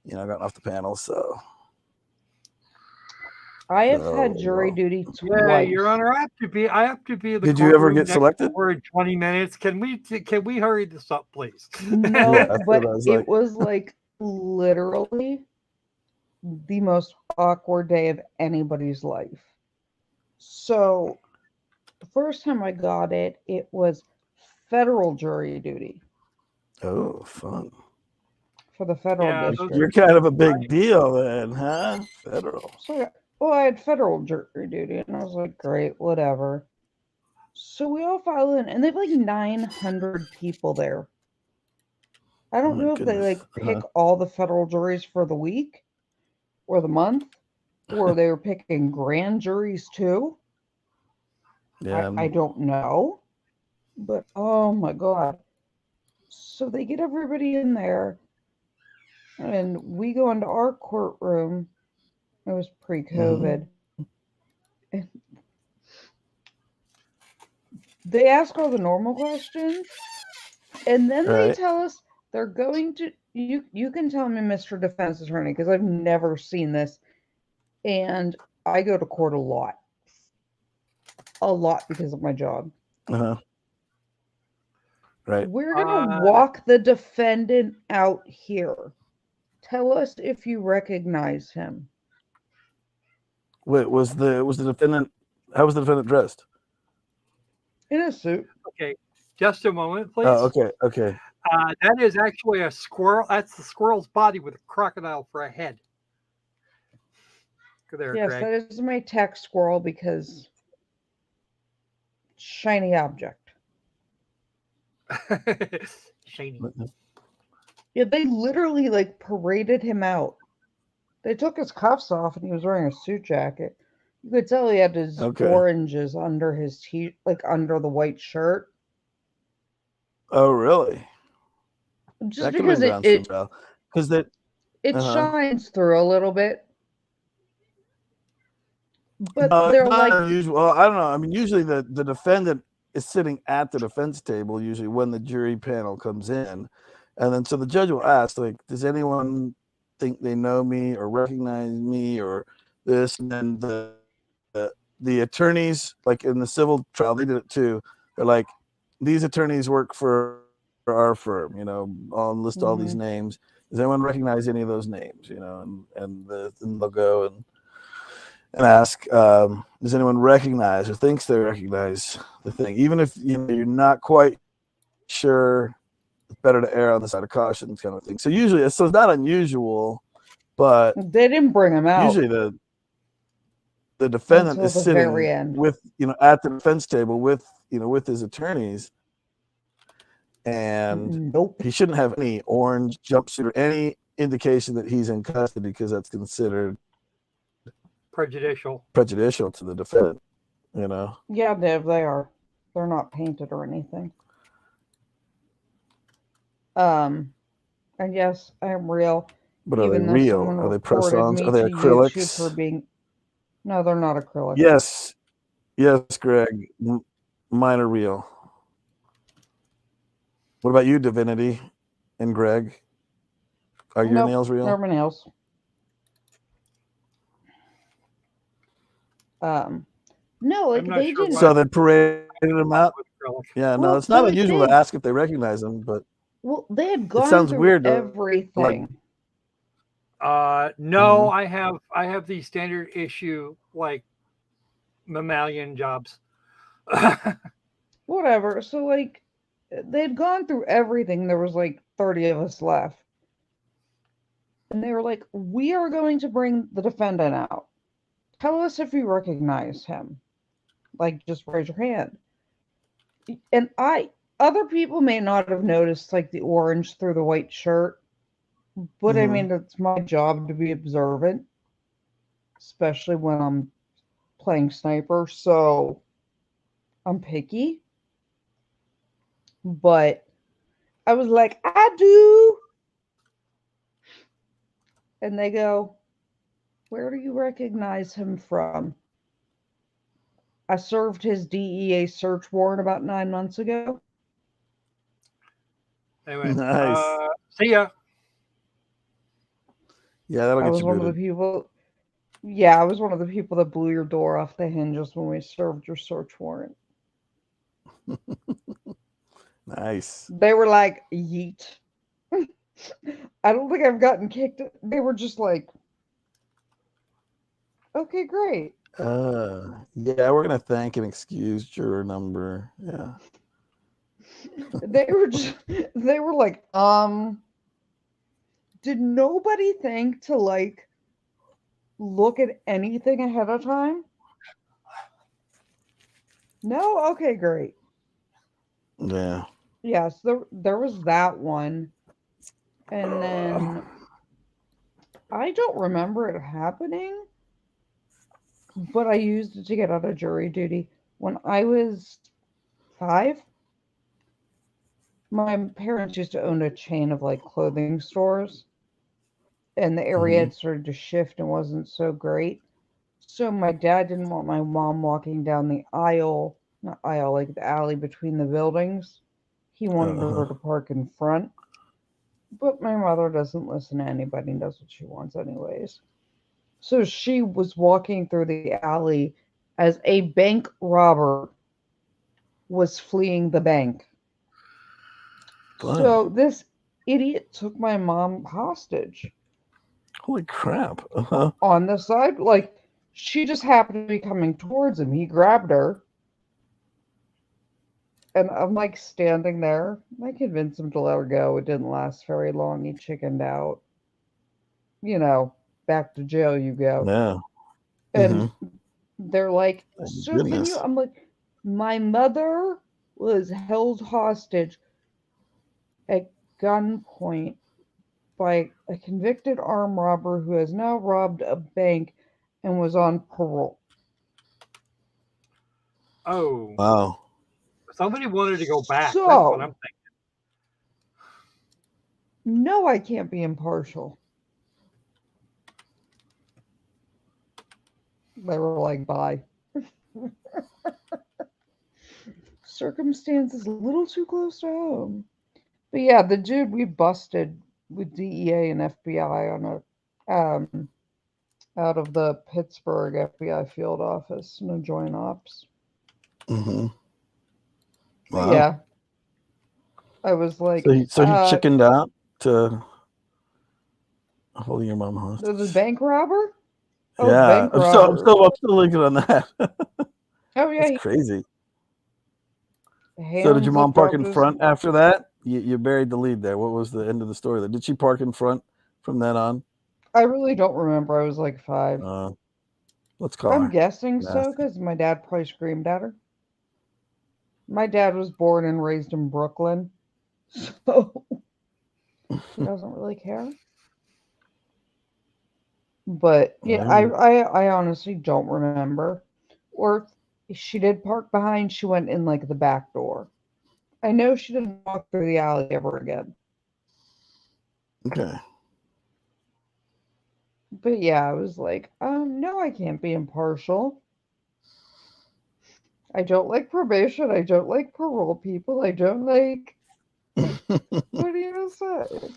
the panel. So I have had jury duty twice. Yeah, Your Honor, I have to be in the Did you ever get selected? For 20 minutes. Can we hurry this up, please? No, yeah, but it was like literally the most awkward day of anybody's life. So the first time I got it, it was federal jury duty. Oh, fun. For the federal district. You're kind of a big deal then, huh? Federal. So, I had federal jury duty, and I was like, great, whatever. So we all file in, and they have like 900 people there. I don't know if they like pick all the federal juries for the week or the month, or they were picking grand juries too. Yeah, I don't know, but oh my god! So they get everybody in there, and we go into our courtroom. It was pre-COVID. And they ask all the normal questions, and then they tell us they're going to. You can tell me, Mr. Defense Attorney, because I've never seen this, and I go to court a lot because of my job. Right. We're gonna walk the defendant out here. Tell us if you recognize him. Wait, was the defendant? How was the defendant dressed? In a suit. Okay, just a moment, please. Oh, okay. That is actually a squirrel. That's the squirrel's body with a crocodile for a head. Go there, yes, Greg. That is my tech squirrel because shiny object. Shiny. Yeah, they literally like paraded him out. They took his cuffs off and he was wearing a suit jacket. You could tell he had his oranges under his under the white shirt. Oh, really? Just because it shines through a little bit. But they're like unusual. Well, I don't know. I mean, usually the defendant is sitting at the defense table, usually when the jury panel comes in. And then so the judge will ask, like, does anyone think they know me or recognize me or this? And then the attorneys, like in the civil trial, they did it too. They're like, these attorneys work for our firm, I'll list all these names. Does anyone recognize any of those names? And they'll go and ask, does anyone recognize or thinks they recognize the thing? Even if you're not quite sure, it's better to err on the side of caution, kind of thing. So usually, so it's not unusual, but they didn't bring him out. Usually the defendant is sitting with, at the defense table with his attorneys, and he shouldn't have any orange jumpsuit or any indication that he's in custody, because that's considered prejudicial to the defendant. Yeah, they are. They're not painted or anything. And yes, I am real. But are they real? Are they press-ons? Are they acrylics? No, they're not acrylic. Yes, Greg. Mine are real. What about you, Divinity and Greg? Are your nails real? They're my nails. No, like I'm not they sure didn't. So they paraded him out. with acrylic. Yeah, no, Well, it's so not like unusual to ask if they recognize him, but they had it gone sounds through weird to like. everything. No, Mhm. I have the standard issue like mammalian jobs. Whatever. So like they had gone through everything. There was like 30 of us left. And they were like, "We are going to bring the defendant out. Tell us if you recognize him. Like just raise your hand." And other people may not have noticed like the orange through the white shirt, but I Mhm. mean it's my job to be observant, especially when I'm playing sniper, so I'm picky. But I was like, "I do." And they go, "Where do you recognize him from?" "I served his DEA search warrant about 9 months ago." They went, Nice. see ya. Yeah, that'll I get was you one of the booted. people. Yeah, I was one of the people that blew your door off the hinges when we served your search warrant. Nice. They were like, "Yeet." I don't think I've gotten kicked. They were just like, "Okay, great." Yeah, we're gonna thank and excuse juror number. Yeah. They were just, they were like, did nobody think to like look at anything ahead of time? No? Okay, great. Yeah. Yes, there was that one. And then I don't remember it happening, but I used it to get out of jury duty. When I was 5, my parents used to own a chain of like clothing stores, and the area Mhm. had started to shift and wasn't so great. So my dad didn't want my mom walking down the aisle, not aisle, like the alley between the buildings. He wanted Uh-huh. her to park in front, but my mother doesn't listen to anybody and does what she wants anyways. So she was walking through the alley as a bank robber was fleeing the bank. Fun. So this idiot took my mom hostage Holy crap. Uh-huh. on the side. Like, she just happened to be coming towards him. He grabbed her, and I'm like standing there. I convinced him to let her go. It didn't last very long. He chickened out. You know, back to jail you go. Yeah. And Mhm. they're like, Thank "So can you?" goodness. I'm like, "My mother was held hostage at gunpoint by a convicted armed robber who has now robbed a bank and was on parole." Oh, Wow. somebody wanted to go back. That's what I'm So, thinking. no, I can't be impartial. They were like, "Bye." Circumstances a little too close to home. But yeah, the dude we busted with DEA and FBI on a out of the Pittsburgh FBI field office, no joint ops. Mhm. But Wow. yeah, I was So like, he chickened out to holding your mom the hostage. bank robber? Oh, the Yeah. bank I'm robber. still linking on that. Oh That's yeah, crazy. he So did hand your mom zipped park up in his. front after that? You buried the lead there. What was the end of the story there? Did she park in front from then on? I really don't remember. I was like 5. Uh, let's call I'm her. guessing so Nasty. because my dad probably screamed at her. My dad was born and raised in Brooklyn, so he doesn't really care. But yeah, Well, I honestly don't remember. Or if she did park behind, she went in like the back door. I know she didn't walk through the alley ever again. okay. But yeah, I was like, no, I can't be impartial. I don't like probation. I don't like parole people. I don't like. What are you gonna say?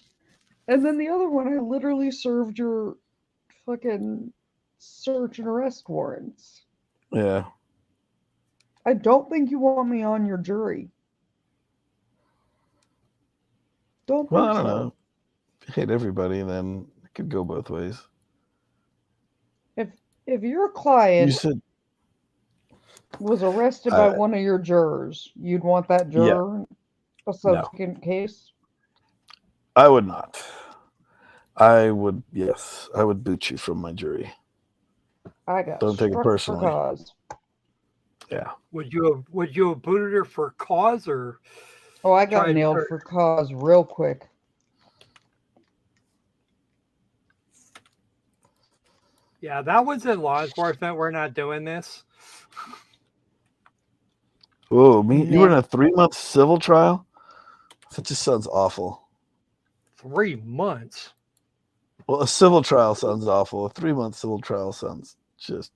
And then the other one, I literally served your fucking search and arrest warrants. Yeah. I don't think you want me on your jury. Don't Well, think I don't so. know. If you hate everybody, then it could go both ways. If your You client said, was arrested by one of your jurors, you'd want that yeah, juror a no, subsequent case? I would not. I would, yes, I would boot you from my jury. I got Don't take it struck for personally. cause. Yeah. Would you have booted her for cause or Oh, I got tried? nailed Or, for cause real quick. yeah, that was in law enforcement. We're not doing this. Whoa, you were in Nah. a 3-month civil trial? That just sounds awful. 3 months. Well, a civil trial sounds awful. A 3-month civil trial sounds just.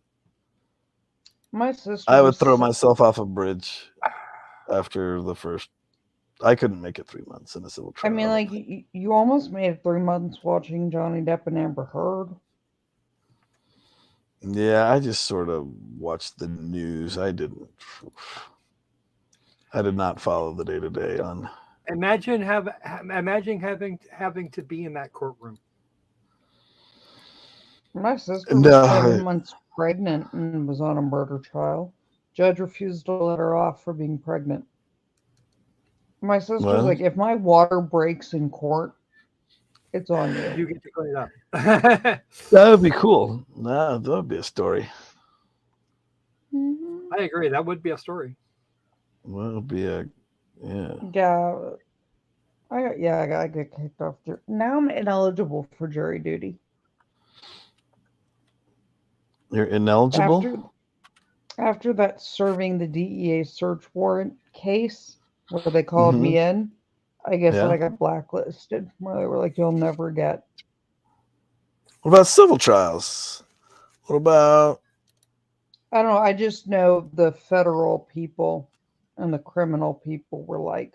My sister I would was. throw myself off a bridge after the first. I couldn't make it 3 months in a civil I trial. mean, like, you almost made it 3 months watching Johnny Depp and Amber Heard. Yeah, I just sort of watched the news. I did not follow the day to day on. Imagine having to be in that courtroom. My sister was No, 7 months pregnant and was on a murder trial. Judge refused to let her off for being pregnant. My sister's well, like, if my water breaks in court, it's on you. You get to clean it up. that would be cool. Nah, that would be a story. Mhm. I agree. That would be a story. Well, it would be a yeah. Yeah, I got kicked off. Now I'm ineligible for jury duty. You're ineligible. After that serving the DEA search warrant case where they called Mm-hmm. me in, I guess Yeah. that I got blacklisted. Where they were like, "You'll never get." What about civil trials? What about? I don't know. I just know the federal people and the criminal people were like,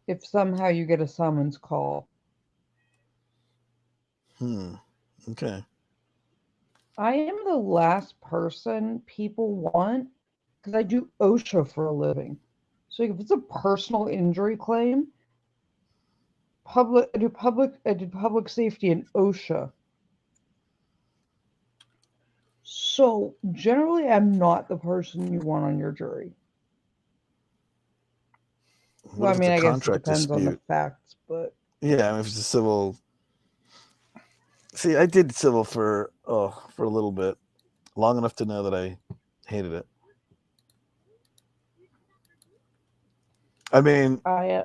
if somehow you get a summons call, Okay. I am the last person people want because I do OSHA for a living. So if it's a personal injury claim, I did public safety and OSHA. So generally I'm not the person you want on your jury. What Well, I if it's mean, a I guess it contract depends on the dispute? facts, but Yeah, I mean, if it's a civil. See, I did civil for a little bit, long enough to know that I hated it. I mean, I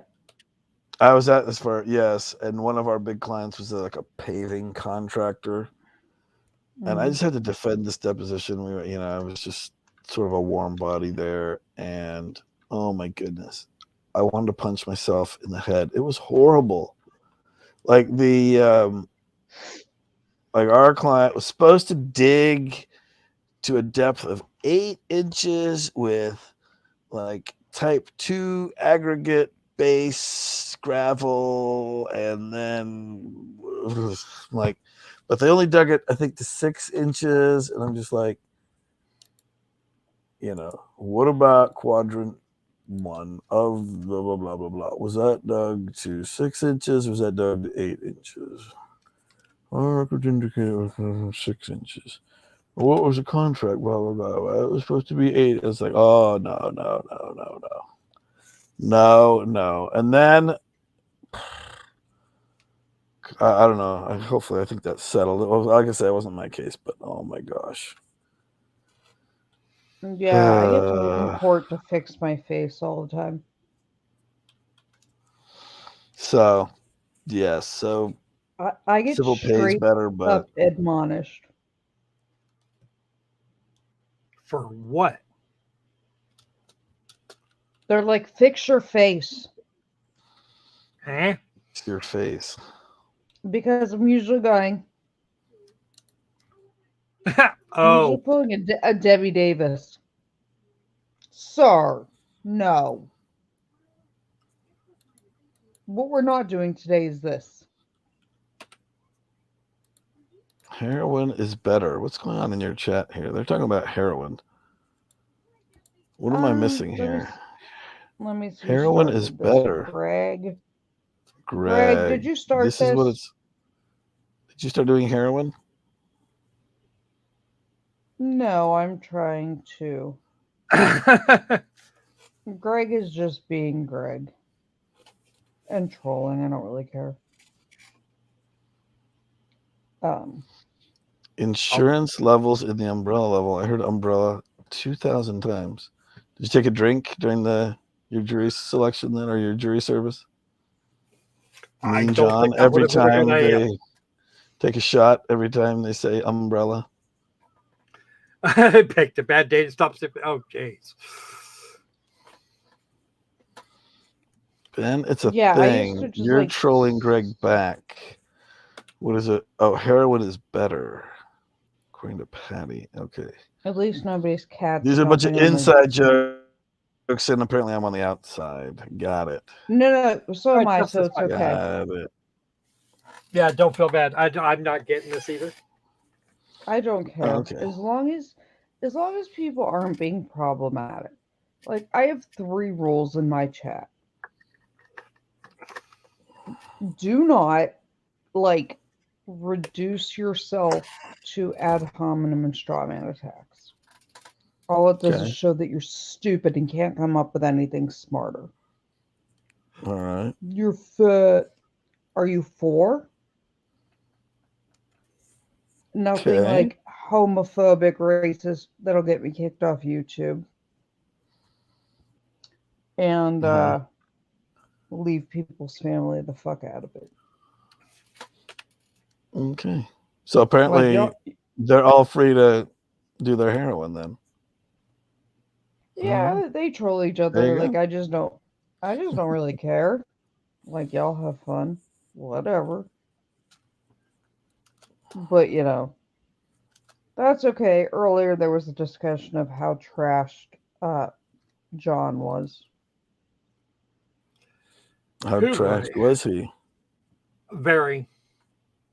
I was at this for yes, and one of our big clients was like a paving contractor, and I just had to defend this deposition. We were, I was just sort of a warm body there, and oh my goodness, I wanted to punch myself in the head. It was horrible. Like like our client was supposed to dig to a depth of 8 inches with like type 2 aggregate base gravel, and then like, but they only dug it, I think, to 6 inches. And I'm just like, what about quadrant 1 of blah, blah, blah, blah, blah? Was that dug to 6 inches? Was that dug to 8 inches? Or could indicate 6 inches. What was the contract? Blah, blah, blah. Well, it was supposed to be 8. It's like, oh, no. No. And then, I don't know. Hopefully, I think that's settled. Like I said, it wasn't my case, but oh my gosh. yeah, I get told in court to fix my face all the time. So, yes. So, I get civil pays straight better, but up admonished. For what? They're like, fix your face. Huh? it's your face. Because I'm usually going, I'm usually Oh, pulling a Debbie Davis. Sir, no. What we're not doing today is this. Heroin is better. What's going on in your chat here? They're talking about heroin. What am I missing let me here? let me see who Heroin is started this. better. Greg. Greg, Did you this start is what this? it's. Did you start doing heroin? No, I'm trying to. Greg is just being Greg and trolling. I don't really care. Insurance levels in the umbrella level. I heard umbrella 2,000 times. Did you take a drink during your jury selection then, or your jury service? I Mean don't John, think that would every have been a good time idea. they take a shot, every time they say umbrella. Picked a bad day to stop sipping. Oh, jeez. Ben, it's a Yeah, I used to thing. just You're like. trolling Greg back. What is it? Oh, heroin is better, according to Patty. Okay. At least nobody's cat These are a bunch of stomping on my. inside jokes, and apparently I'm on the outside. Got it. No, so All am right, I, just so this it's way. okay. Got it. Yeah, don't feel bad. I'm not getting this either. I don't care. Oh, okay. As long as people aren't being problematic. Like, I have 3 rules in my chat. Do not, like, reduce yourself to ad hominem and straw man attacks. All it does is Okay. show that you're stupid and can't come up with anything smarter. All right. You're fat. Are you 4? Nothing Okay. like homophobic, racist that'll get me kicked off YouTube. And leave people's family the fuck out of it. Okay. So Like, apparently y'all, they're all free to do their heroin then. yeah, they troll each There other. you Like, go. I just don't really care. Like, y'all have fun, whatever. But that's okay. Earlier there was a discussion of how trashed John was. How Who trashed boy? was he? Very,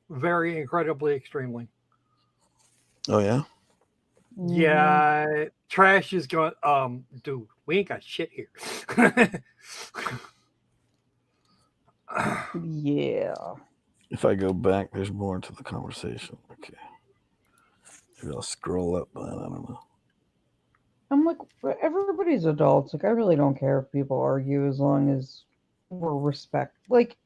very incredibly, extremely. Oh yeah. Mhm. Yeah, trash is going. Dude, we ain't got shit here. Yeah. If I go back, there's more to the conversation. Okay. Maybe I'll scroll up, but I don't know. I'm like, everybody's adults. Like, I really don't care if people argue as long as we're like,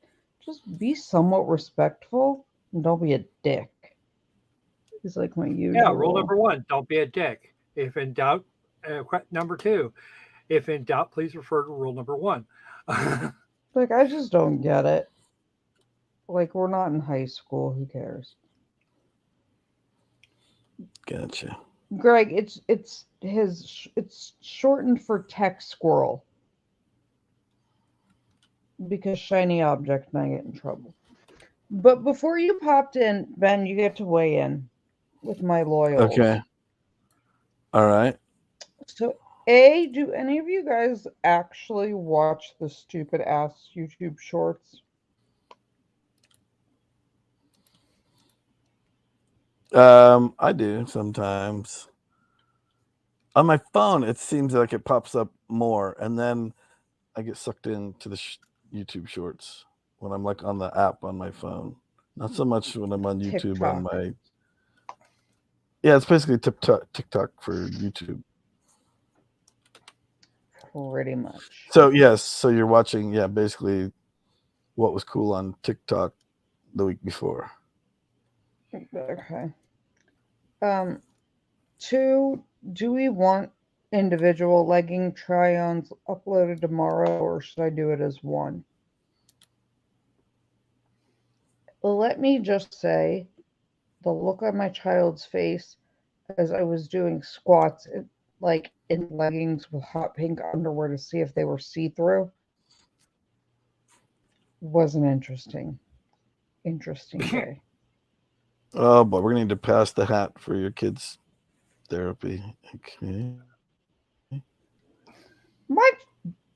just be somewhat respectful and don't be a dick. It's like my Yeah, usual rule rule. number 1: don't be a dick. If in doubt, number 2: if in doubt, please refer to rule number 1. Like, I just don't get it. Like, we're not in high school. Who cares? Gotcha. Greg, it's shortened for tech squirrel because shiny object and I get in trouble. But before you popped in, Ben, you get to weigh in with my loyals. Okay. All right. So, do any of you guys actually watch the stupid ass YouTube shorts? I do sometimes. On my phone, it seems like it pops up more, and then I get sucked into the YouTube Shorts when I'm like on the app on my phone. Not so much when I'm on YouTube on TikTok. my. Yeah, it's basically TikTok for YouTube. Pretty much. So yes, so you're watching, yeah, basically what was cool on TikTok the week before. Okay. 2, do we want individual legging try-ons uploaded tomorrow, or should I do it as one? Let me just say, the look on my child's face as I was doing squats, like in leggings with hot pink underwear to see if they were see-through, was an interesting day. Oh, but we're gonna need to pass the hat for your kids' therapy. Okay. My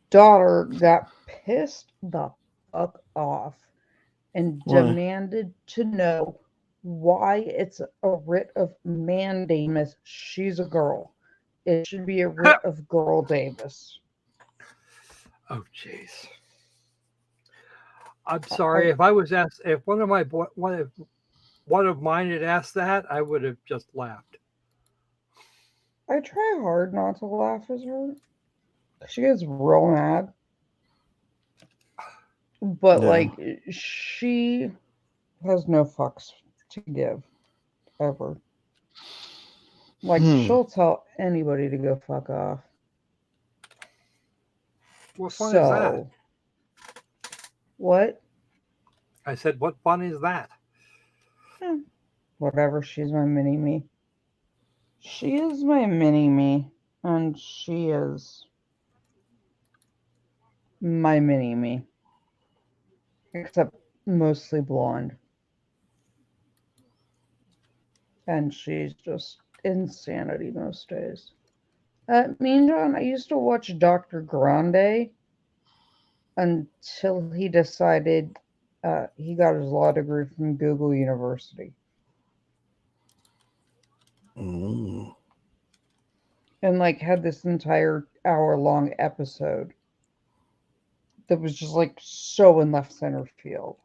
daughter got pissed the fuck off and Why? demanded to know why it's a writ of mandamus. She's a girl. It should be a writ of Girl Davis. Oh, jeez. I'm sorry if I was asked if one of mine had asked that, I would have just laughed. I try hard not to laugh at her. She gets real mad. But, Yeah. like, she has no fucks to give, ever. Like, she'll tell anybody to go fuck off. What fun is that? So, what? I said, what fun is that? Whatever, she's my mini me. She is my mini me, and she is my mini me. Except mostly blonde. And she's just insanity most days. Mean John, I used to watch Dr. Grande until he decided he got his law degree from Google University. Mm. And like had this entire hour-long episode that was just like so in left center field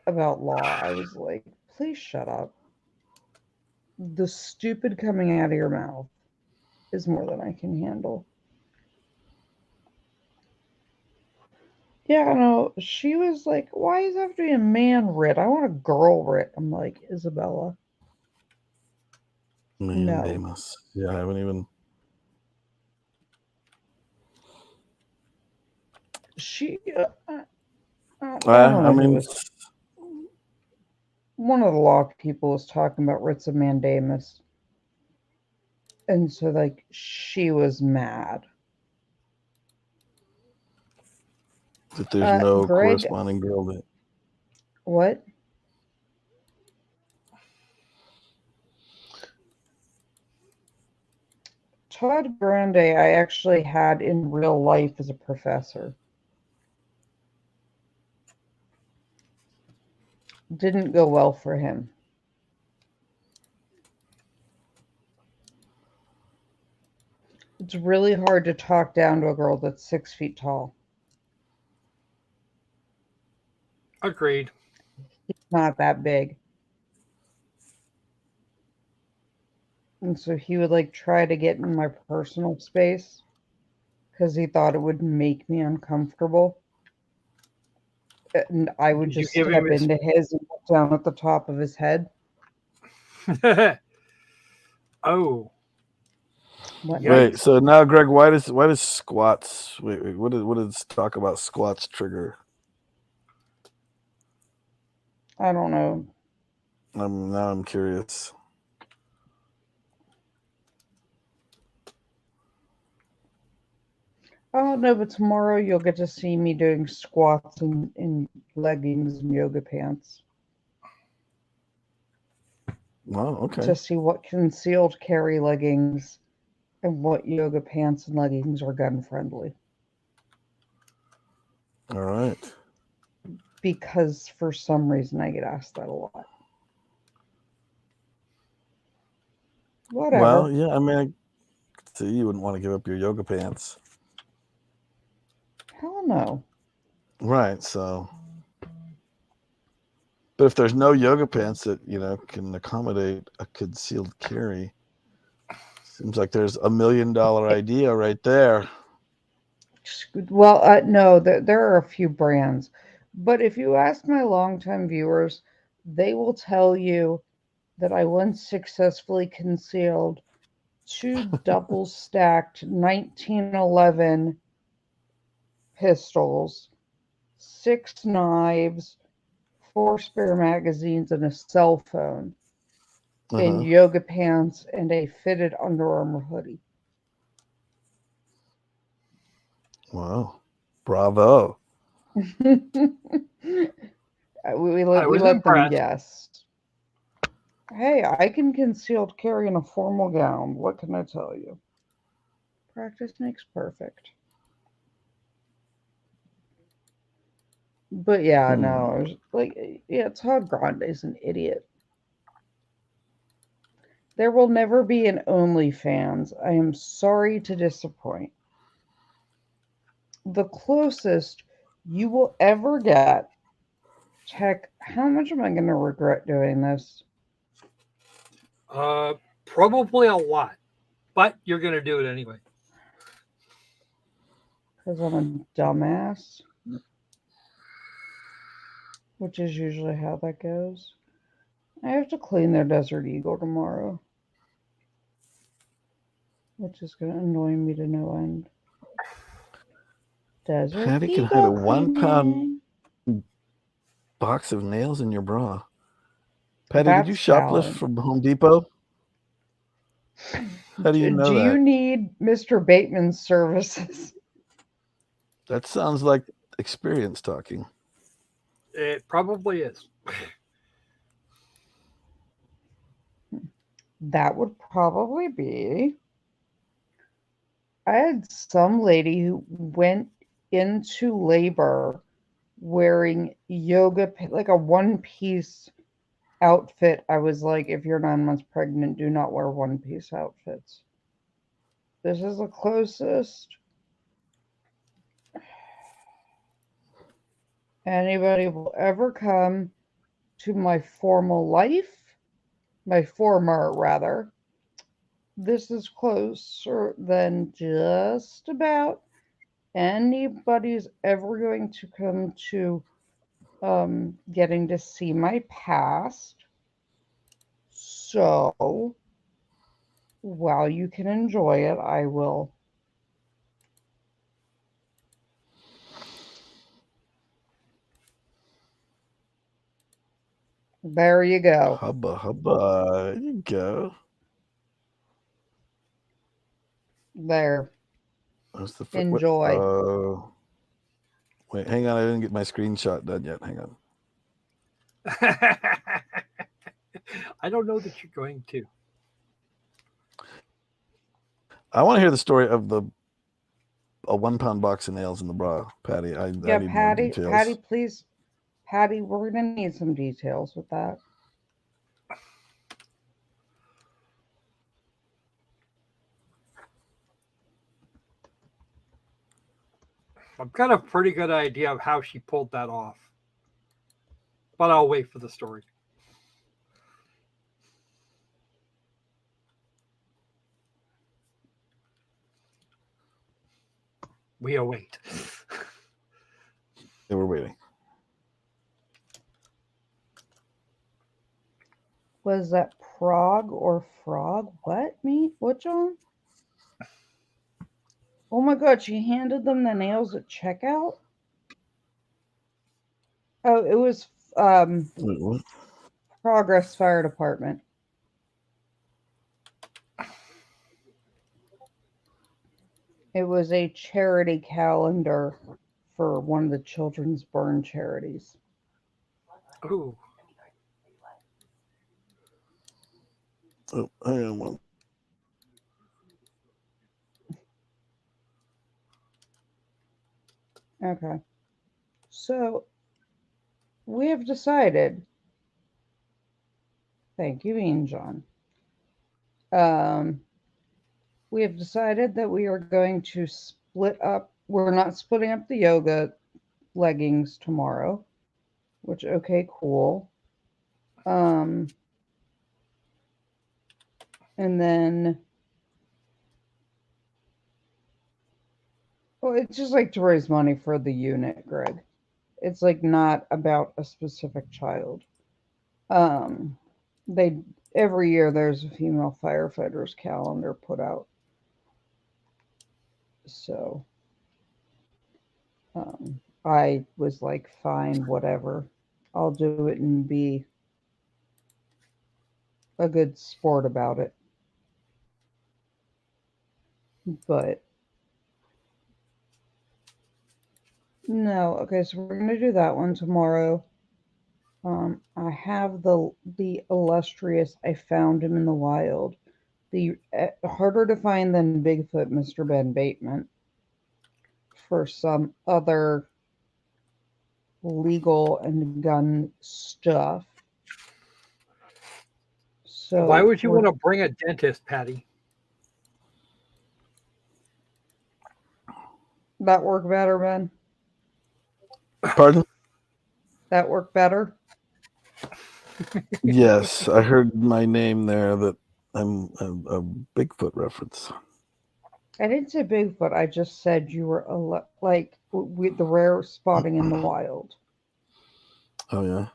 about law. I was like, please shut up. The stupid coming out of your mouth is more than I can handle. Yeah, no, she was like, why does it have to be a man writ? I want a girl writ. I'm like, Isabella. No. Damus. Yeah, I haven't even. She, I don't know. I mean, One of the law people was talking about writs of mandamus. And so, like, she was mad. that there's no Greg, corresponding girl that. what? Todd Grande, I actually had in real life as a professor. Didn't go well for him. It's really hard to talk down to a girl that's 6 feet tall. Agreed. He's not that big. And so he would like try to get in my personal space because he thought it would make me uncomfortable. And I would Did you just give step him his- into his and look down at the top of his head. Oh, What? Wait, so now, Greg, why does squats? Wait, what does talk about squats trigger? I don't know. Now I'm curious. Oh no, but tomorrow you'll get to see me doing squats in leggings and yoga pants Wow, okay. to see what concealed carry leggings and what yoga pants and leggings are gun friendly. All right. Because for some reason I get asked that a lot. Whatever. Well, yeah, I mean, I could see you wouldn't want to give up your yoga pants. Hell no. Right, so. But if there's no yoga pants that, can accommodate a concealed carry, seems like there's $1 million idea right there. Well, no, there are a few brands. But if you ask my longtime viewers, they will tell you that I once successfully concealed 2 double stacked 1911 pistols, 6 knives, 4 spare magazines, and a cell phone in yoga pants and a fitted Under Armour hoodie. Wow. Bravo. we let them guess. Hey, I can concealed carry in a formal gown. What can I tell you? Practice makes perfect. But yeah, no, I was like, yeah, Todd Grande's an idiot. There will never be an OnlyFans. I am sorry to disappoint. The closest you will ever get, check, how much am I going to regret doing this? Probably a lot, but you're going to do it anyway. Because I'm a dumbass. Which is usually how that goes. I have to clean their Desert Eagle tomorrow. Which is going to annoy me to no end. Desert Patty can Eagle hide a 1 pound cleaning. box of nails in your bra. Patty, did you That's shoplift valid. from Home Depot? How do you know Do that? you need Mr. Bateman's services? That sounds like experience talking. It probably is. That would probably be. I had some lady who went into labor wearing yoga, like a one-piece outfit. I was like, if you're 9 months pregnant, do not wear one-piece outfits. This is the closest anybody will ever come to my formal life, my former rather. This is closer than just about anybody's ever going to come to getting to see my past. So while you can enjoy it, I will. There you go. Hubba hubba. There you go. There. That's the Enjoy. Wait, hang on. I didn't get my screenshot done yet. Hang on. I don't know that you're going to. I want to hear the story of a 1 pound box of nails in the bra, Patty. I need more details. Patty, please. Patty, we're going to need some details with that. I've got a pretty good idea of how she pulled that off. But I'll wait for the story. We await. Yeah, we're waiting. Was that Prague or Frog? What? Me? What, John? Oh my God, she handed them the nails at checkout? Oh, it was Wait, what? Progress Fire Department. It was a charity calendar for one of the children's burn charities. Ooh. Oh, hang on one. Okay. So we have decided. Thank you, Ian John. We have decided that we are going to split up. We're not splitting up the yoga leggings tomorrow, which, okay, cool. And then, well, it's just like to raise money for the unit, Greg. It's like not about a specific child. They every year there's a female firefighters calendar put out. So I was like, fine, whatever. I'll do it and be a good sport about it. But no, okay, so we're gonna do that one tomorrow. I have the illustrious. I found him in the wild. The harder to find than Bigfoot, Mr. Ben Bateman, for some other legal and gun stuff. So Why would you we're- want to bring a dentist, Patty? that work better, Ben? Pardon? That work better? Yes, I heard my name there. That I'm a Bigfoot reference. I didn't say Bigfoot. I just said you were like with the rare spotting in the wild. Oh yeah.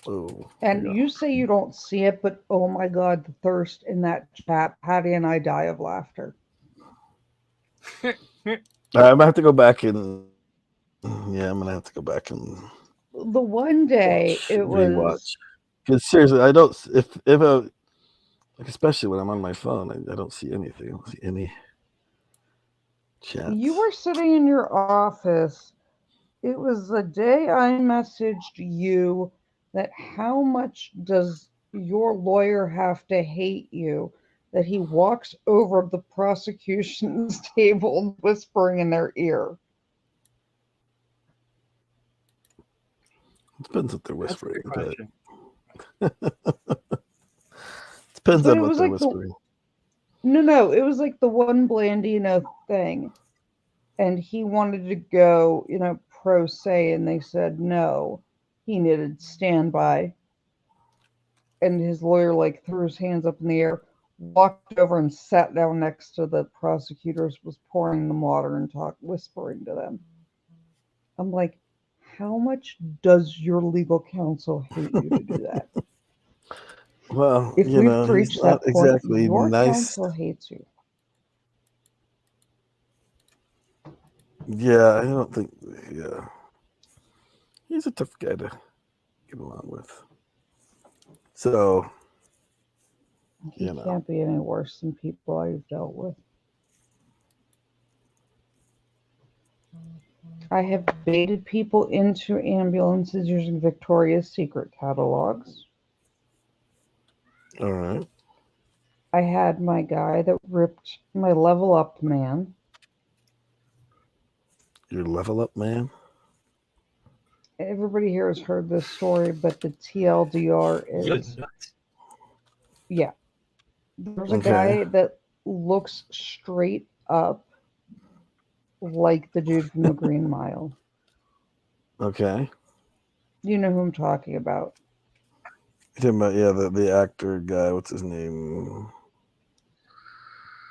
Oh. And yeah. you say you don't see it, but oh my God, the thirst in that chat. Patty and I die of laughter. I'm gonna have to go back and. Yeah, I'm gonna have to go back and The one day it rewatch. was. Because seriously, I don't. If like especially when I'm on my phone, I don't see anything. I don't see any chats. You were sitting in your office. It was the day I messaged you that how much does your lawyer have to hate you that he walks over the prosecution's table whispering in their ear. Depends what they're That's a whispering. good question. Depends But on it what was they're like whispering. No, it was like the one Blandino thing. And he wanted to go, pro se, and they said no. He needed standby. And his lawyer like threw his hands up in the air, walked over and sat down next to the prosecutors, was pouring them water and whispering to them. I'm like, how much does your legal counsel hate you to do that? Well, If you we've know, he's reached not that point, exactly your nice. counsel hates you. Yeah, I don't think. Yeah, he's a tough guy to get along with. So He you know. can't be any worse than people I've dealt with. I have baited people into ambulances using Victoria's Secret catalogs. All right. I had my guy that ripped my level up man. Your level up man. Everybody here has heard this story, but the TLDR is, yeah. There's a guy that looks straight up like the dude from the Green Mile. Okay. You know who I'm talking about. You're talking about the actor guy. What's his name?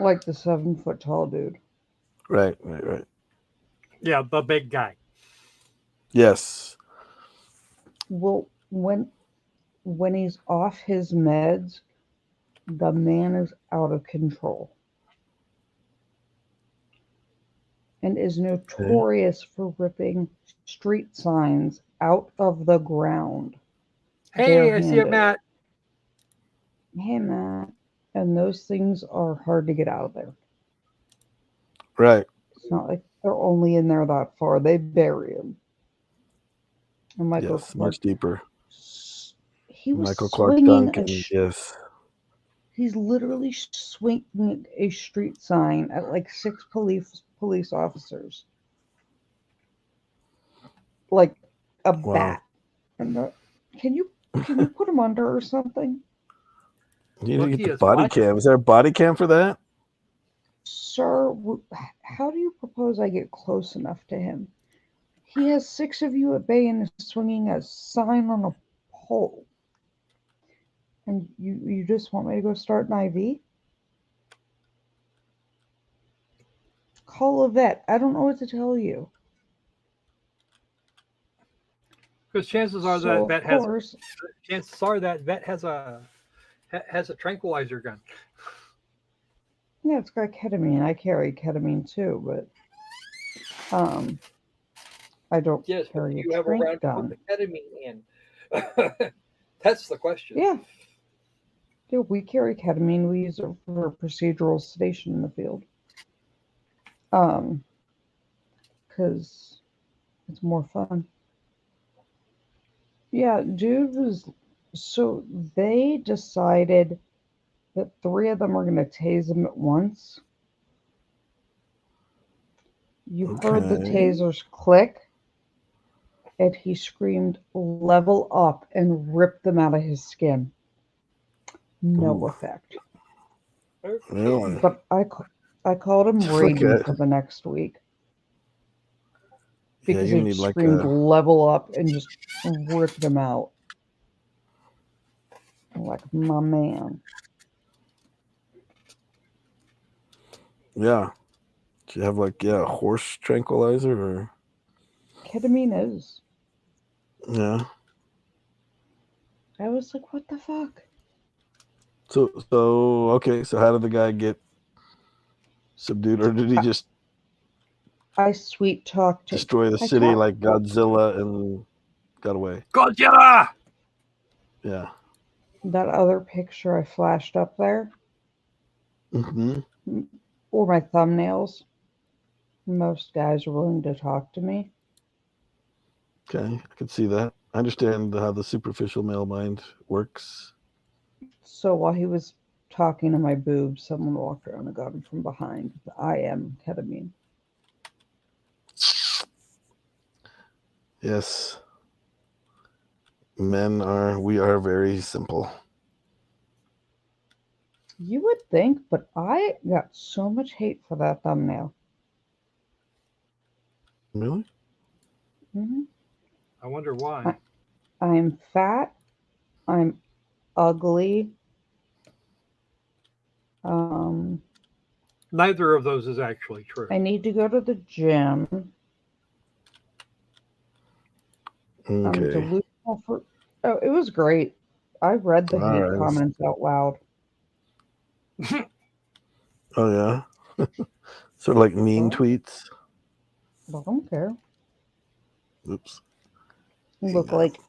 Like the 7-foot tall dude. Right. Yeah, the big guy. Yes. Well, when he's off his meds, the man is out of control. And is notorious for ripping street signs out of the ground. Hey, I see it, Matt. Hey, Matt. And those things are hard to get out of there. Right. It's not like they're only in there that far. They bury them. And Michael Yes, much deeper. He was Michael Clark swinging Duncan. Yes. He's literally swinging a street sign at like 6 police officers. Like a bat. And can you put him under or something? You need to get the body cam. Is there a body cam for that? Sir, how do you propose I get close enough to him? He has 6 of you at bay and is swinging a sign on a pole. And you just want me to go start an IV? Call a vet. I don't know what to tell you. Because chances are that vet has a tranquilizer gun. Yeah, it's got ketamine. I carry ketamine too, but I don't carry you a have a tranq round to gun. put the ketamine in. That's the question. Yeah, we carry ketamine. We use it for procedural sedation in the field. Because it's more fun. Yeah, dude was... So they decided that 3 of them are going to tase him at once. You heard the tasers click, and he screamed, "Level up," and ripped them out of his skin. No Ooh. effect. Really? But I called him Raiden Okay. for the next week Yeah, because you he need like screamed a level up and just ripped him out. I'm like, my man. yeah. Do you have like a horse tranquilizer or Ketamine is. yeah? I was like, what the fuck? So okay. So how did the guy get subdued, or did he just I sweet talked him. destroy the I city talked like Godzilla and got away? Godzilla! Yeah. that other picture I flashed up there, Mm-hmm. or my thumbnails. Most guys are willing to talk to me. Okay, I can see that. I understand how the superficial male mind works. So while he was talking to my boobs, someone walked around and got him from behind. I am ketamine. Yes. We are very simple. You would think, but I got so much hate for that thumbnail. Really? hmm I wonder why. I'm fat. I'm ugly. Neither of those is actually true. I need to go to the gym. I'm Okay. delusional for. Oh, it was great. I read the All hate right. comments out loud. Oh yeah. Sort of like mean Well, tweets. I don't care. Oops. Look, Hang on. like,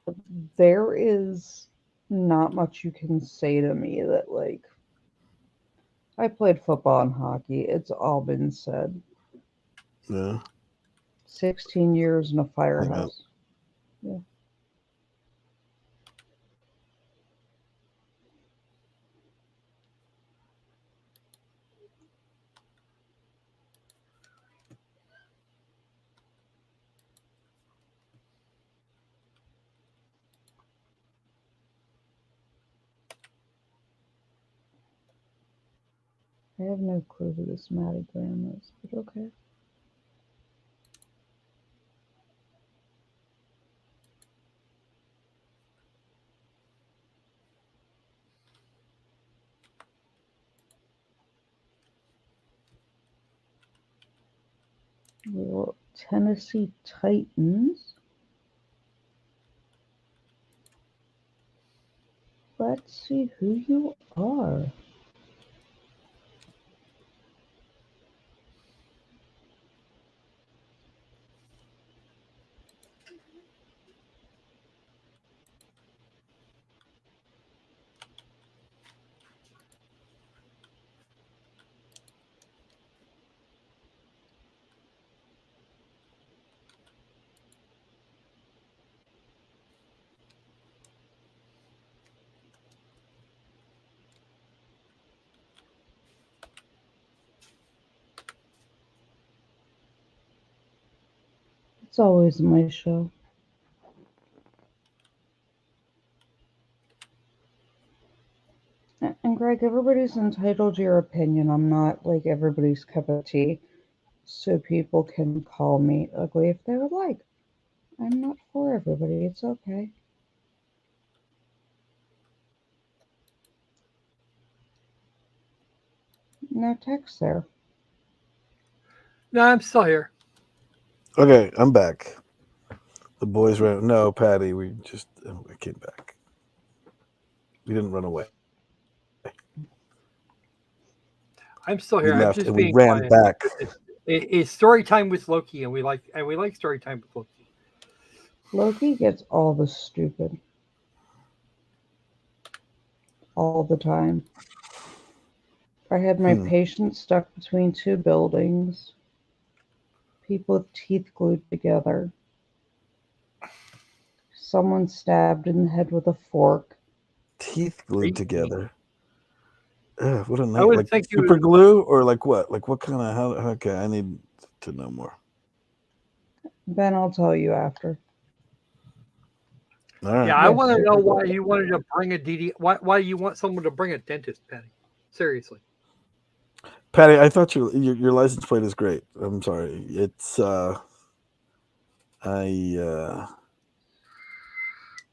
there is not much you can say to me that, like, I played football and hockey. It's all been said. Yeah. 16 years in a Hang on. firehouse. Yeah. I have no clue who this Maddie Graham is, but okay. Well, Tennessee Titans. Let's see who you are. It's always my show. And Greg, everybody's entitled to your opinion. I'm not like everybody's cup of tea. So people can call me ugly if they would like. I'm not for everybody. It's okay. No text there. No, I'm still here. Okay, I'm back. The boys ran. No, Patty, we came back. We didn't run away. I'm still We here. I'm left just and we being ran quiet. back. It's story time with Loki, and we like story time with Loki. Loki gets all the stupid. All the time. I had my patient stuck between two buildings. People with teeth glued together. Someone stabbed in the head with a fork. Teeth glued together. What a I night! would Like think you super would. glue, or like what? Like what kind of? How? Okay, I need to know more. Ben, I'll tell you after. All right. Yeah, I Yes, want to it know would. why you wanted to bring a why you want someone to bring a dentist, Penny. Seriously. Patty, I thought your license plate is great. I'm sorry. It's I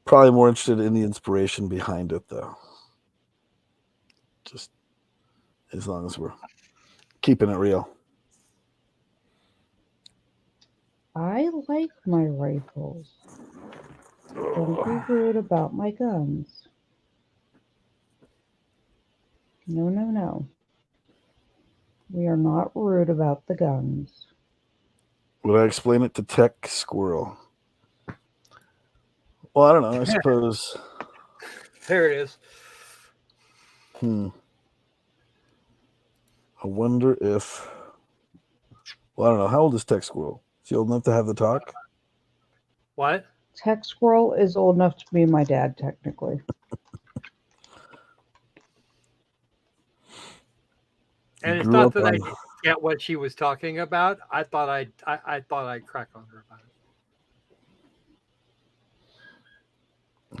probably more interested in the inspiration behind it though. Just as long as we're keeping it real. I like my rifles. Don't be rude about my guns. No, no, no. We are not rude about the guns. Would I explain it to Tech Squirrel? Well, I don't know. I suppose. There it is. I wonder if. Well, I don't know. How old is Tech Squirrel? Is he old enough to have the talk? What? Tech Squirrel is old enough to be my dad, technically. He And it's grew not up that I on. didn't get what she was talking about. I thought I'd crack on her about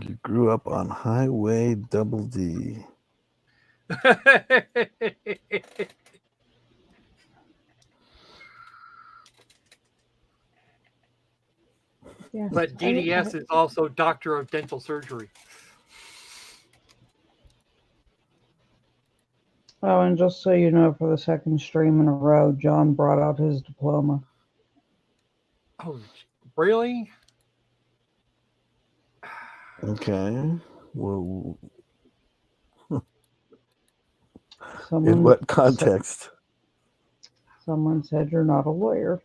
You grew up on Highway Double D. it. Yes, But DDS is also Doctor of Dental Surgery. Oh, and just so you know, for the second stream in a row, John brought out his diploma. Oh, really? Okay. Well, in Someone what said, context? someone said you're not a lawyer.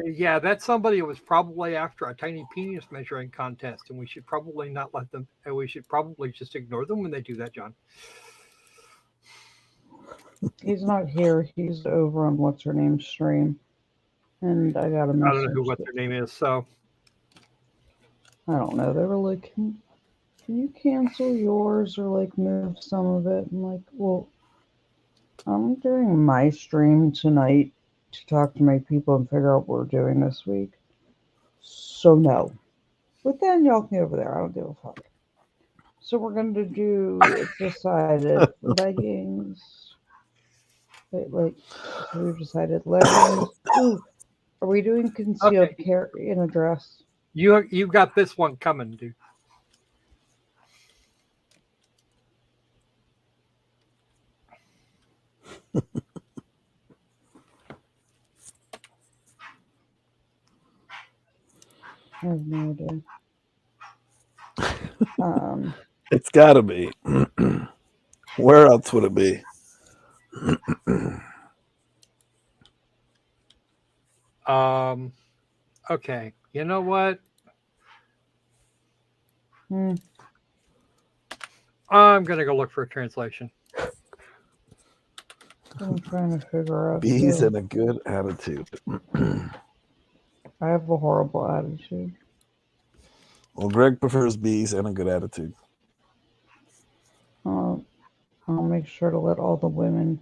Yeah, that's somebody who was probably after a tiny penis measuring contest, and we should probably not let them. And we should probably just ignore them when they do that, John. He's not here. He's over on what's her name's stream, and I got a I don't know message. what their name is, so I don't know. They were like, can you cancel yours or like move some of it? I'm like, well, I'm doing my stream tonight to talk to my people and figure out what we're doing this week. So no. But then y'all can go over there. I don't give a fuck. So we're going to do, it's decided, leggings. Wait, like, so we've decided leggings. Ooh, are we doing concealed okay. carry in a dress? You got this one coming, dude. I have no idea. It's got to be. Where else would it be? Okay. You know what? I'm gonna go look for a translation. I'm trying to figure out. Bees Too. and a good attitude. I have a horrible attitude. Well, Greg prefers bees and a good attitude. I'll make sure to let all the women.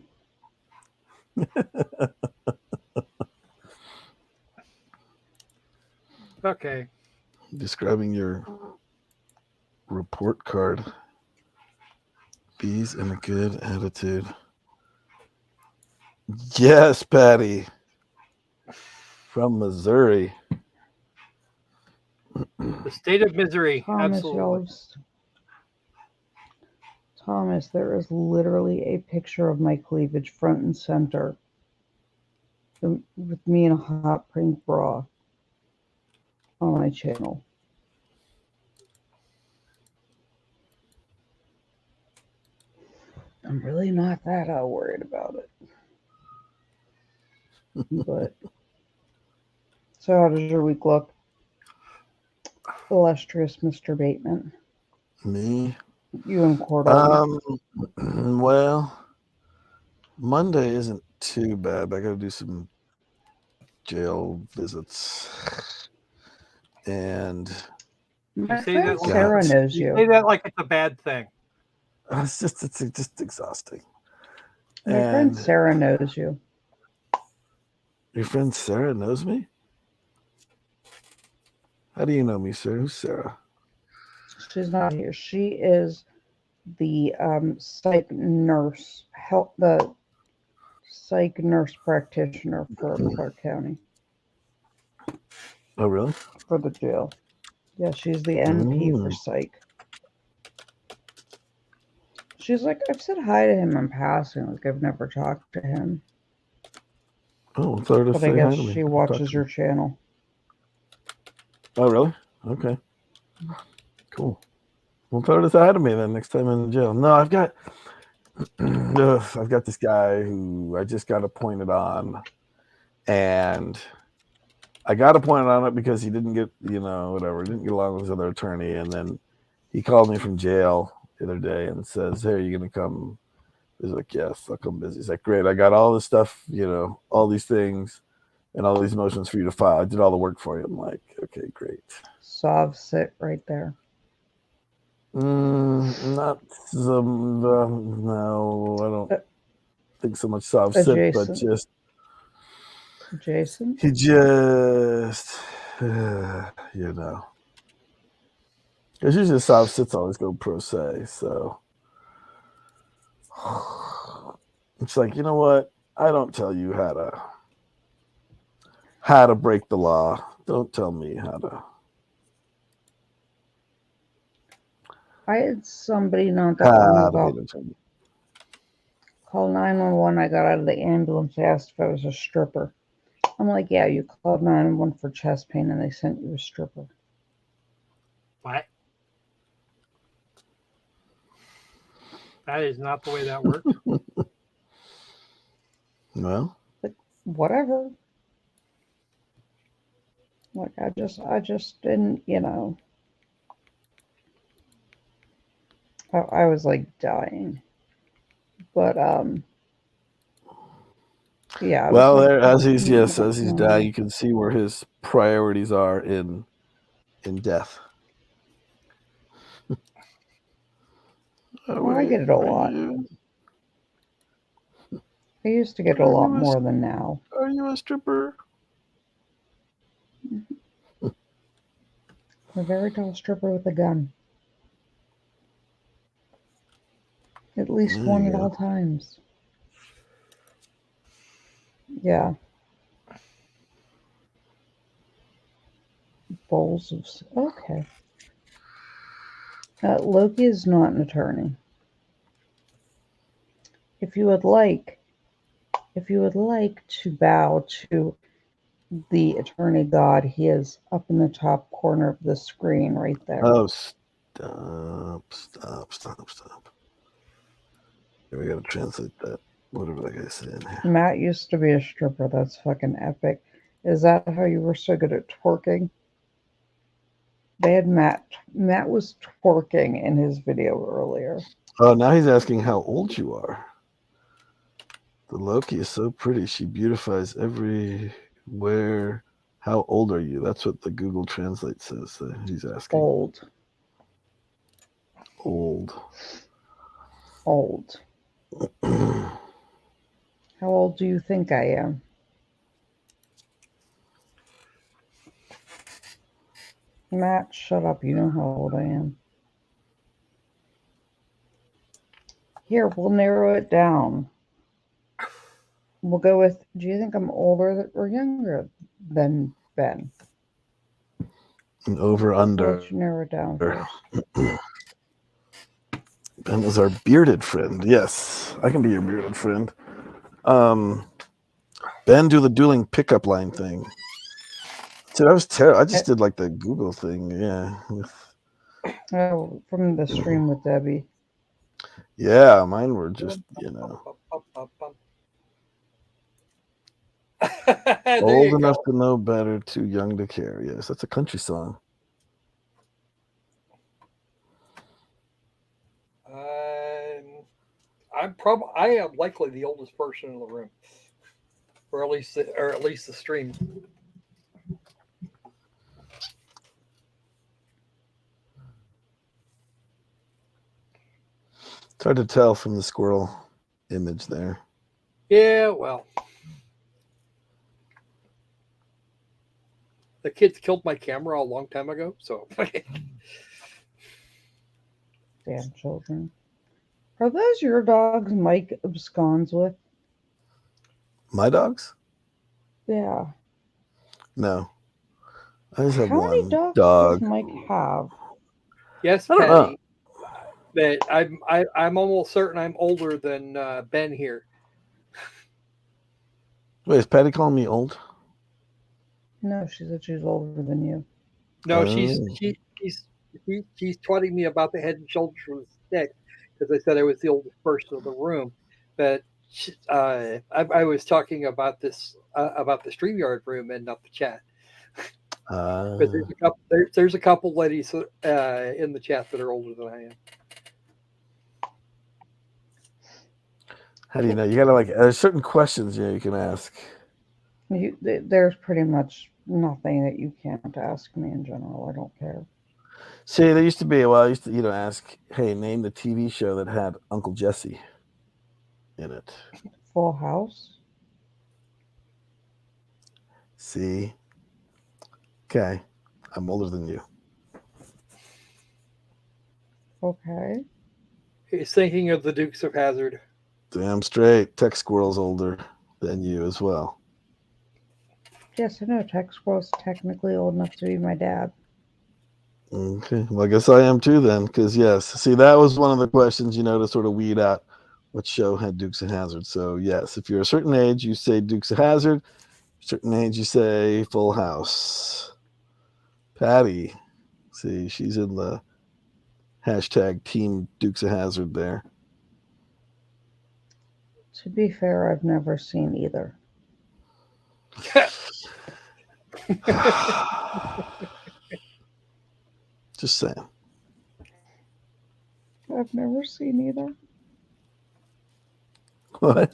Okay. Describing your report card. Bees and a good attitude. Yes, Patty. From Missouri. The state of misery. Thomas, Absolutely. Thomas, there is literally a picture of my cleavage front and center with me in a hot pink bra on my channel. I'm really not that worried about it. But so how does your week look? Illustrious Mr. Bateman. Me? You and Cordell. Well, Monday isn't too bad, but I gotta do some jail visits. And My say friend that like Sarah knows you you. say that like it's a bad thing. it's just exhausting. My And friend Sarah knows you. your friend Sarah knows me? How do you know me, sir? Who's Sarah? She's not here. She is the psych nurse, the psych nurse practitioner for Clark County, Oh, really? for the jail. Yeah, she's the NP for Mm. psych. She's like, I've said hi to him in passing, like I've never talked to him. Oh, tell her to But I say hi guess to me. she I'll talk watches to your her. channel. Oh, really? Okay. Cool. Well, tell her to say hi to me then next time in jail. No, I've got this guy who I just got appointed on, and I got appointed on it because he didn't get, whatever, didn't get along with his other attorney, and then he called me from jail the other day and says, "Hey, are you gonna come?" He's like, "Yes, I'll come busy." He's like, "Great, I got all this stuff, all these things and all these motions for you to file. I did all the work for you." I'm like, "Okay, great." Sov sit right there. Not some. No, I don't think so much soft sit, but Adjacent. just Adjacent. he just, because usually soft sits always go pro se, so it's like, you know what? I don't tell you how to break the law. Don't tell me how to. I had somebody not that long ago Attorney. call 911. I got out of the ambulance, asked if I was a stripper. I'm like, yeah, you called 911 for chest pain and they sent you a stripper. What? That is not the way that works. Well, Like, whatever. Like, I just didn't, I was like dying. But, yeah. well, Like, there, as he's what's dying, you can see where his priorities are in death. Well, I get it a lot. I used to get it a lot more than now. Are you a stripper? A very tall stripper with a gun. At least There one you at go. all times. Yeah. Bowls of... Okay. Loki is not an attorney. If you would like to bow to the attorney god, he is up in the top corner of the screen right there. Oh, stop. Here, we gotta translate that. Whatever that guy said. Matt used to be a stripper. That's fucking epic. Is that how you were so good at twerking? They had Matt was twerking in his video earlier. Oh, now he's asking how old you are. The Loki is so pretty. She beautifies everywhere. How old are you? That's what the Google Translate says. He's asking. Old. How old do you think I am? Matt, shut up. You know how old I am. Here, we'll narrow it down. We'll go with, do you think I'm older or younger than Ben? And over under. I'll let you narrow it down first. Ben is our bearded friend. Yes, I can be your bearded friend. Ben, do the dueling pickup line thing. Dude, that was terrible. I just did like the Google thing. Yeah. Oh, from the stream with Debbie. Yeah, mine were just, old enough to know better, too young to care. Yes, that's a country song. I am likely the oldest person in the room, or at least the stream. It's hard to tell from the squirrel image there. Yeah, well. the kids killed my camera a long time ago. So Damn children. Are those your dogs Mike absconds with? My dogs? Yeah. No. I just have How many one dogs dog. does Mike have? yes, I don't know. Patty. That I'm almost certain I'm older than Ben here. Wait, is Patty calling me old? No, she said she's older than you. No, Oh. she's twatting me about the head and shoulders from the stick because I said I was the oldest person in the room. But I was talking about this about the StreamYard room and not the chat. Because there's a couple ladies in the chat that are older than I am. How do you know? You gotta like. There's certain questions you can ask. There's pretty much nothing that you can't ask me in general. I don't care. See, there used to be. Well, I used to, ask, "Hey, name the TV show that had Uncle Jesse in it." Full House? See, okay, I'm older than you. Okay. He's thinking of the Dukes of Hazzard. Damn straight. Tech Squirrel's older than you as well. Yes, I know. Tech Squirrel's technically old enough to be my dad. Okay, well, I guess I am too then, because yes, see, that was one of the questions, to sort of weed out what show had Dukes of Hazzard. So yes, if you're a certain age, you say Dukes of Hazzard. Certain age, you say Full House. Patty, see, she's in the hashtag Team Dukes of Hazzard there. To be fair, I've never seen either. Just saying. I've never seen either. What?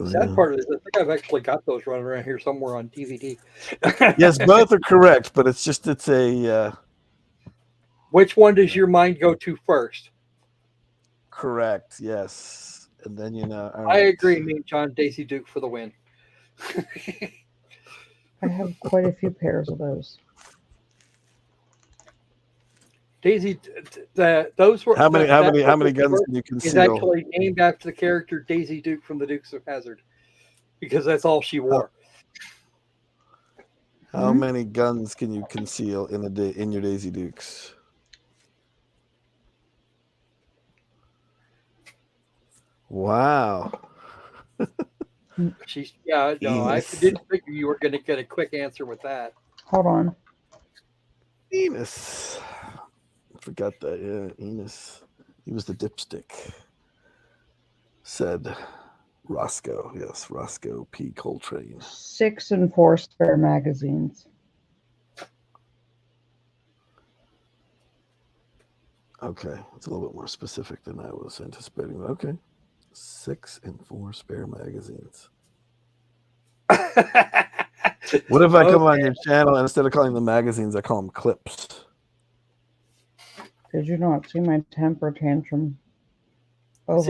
Sad part is, I think I've actually got those running around here somewhere on DVD. Yes, both are correct, but it's a Which one does your mind go to first? correct. Yes, and then all I right. agree. Me and John Daisy Duke for the win. I have quite a few pairs of those. Daisy, those were How many guns can you is conceal? actually named after the character Daisy Duke from the Dukes of Hazzard, because that's all she wore. How many guns can you conceal in your Daisy Dukes? Wow. I didn't figure you were going to get a quick answer with that. Hold on. Enos. I forgot that. Yeah, Enos. He was the dipstick. Said Roscoe. Yes, Roscoe P. Coltrane. 6 and 4 spare magazines. Okay, it's a little bit more specific than I was anticipating. But okay, 6 and 4 spare magazines. What if I come on your channel and instead of calling them magazines, I call them clips? Did you not see my temper tantrum? A Over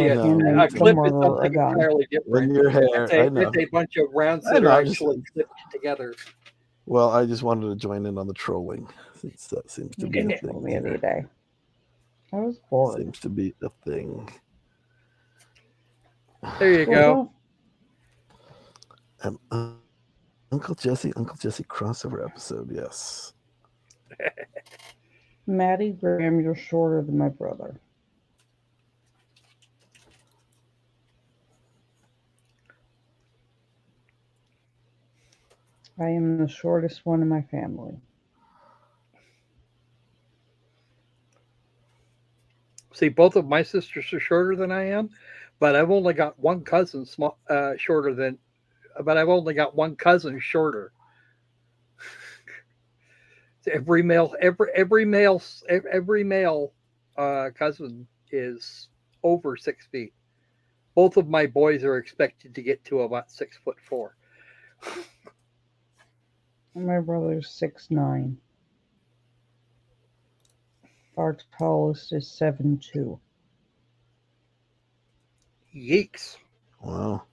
clip is something entirely different. When your hair, I know. It's a bunch of rounds that are actually clipped together. Well, I just wanted to join in on the trolling, since that seems to be a thing. Me any day. I was bored. Seems to be a thing. There you go. Uncle Jesse crossover episode, yes. Maddie Graham, you're shorter than my brother. I am the shortest one in my family. See, both of my sisters are shorter than I am, but I've only got one cousin shorter than. But I've only got one cousin shorter. Every male cousin is over 6 feet. Both of my boys are expected to get to about 6'4". My brother's 6'9". Our tallest is 7'2". Yeeks! Wow.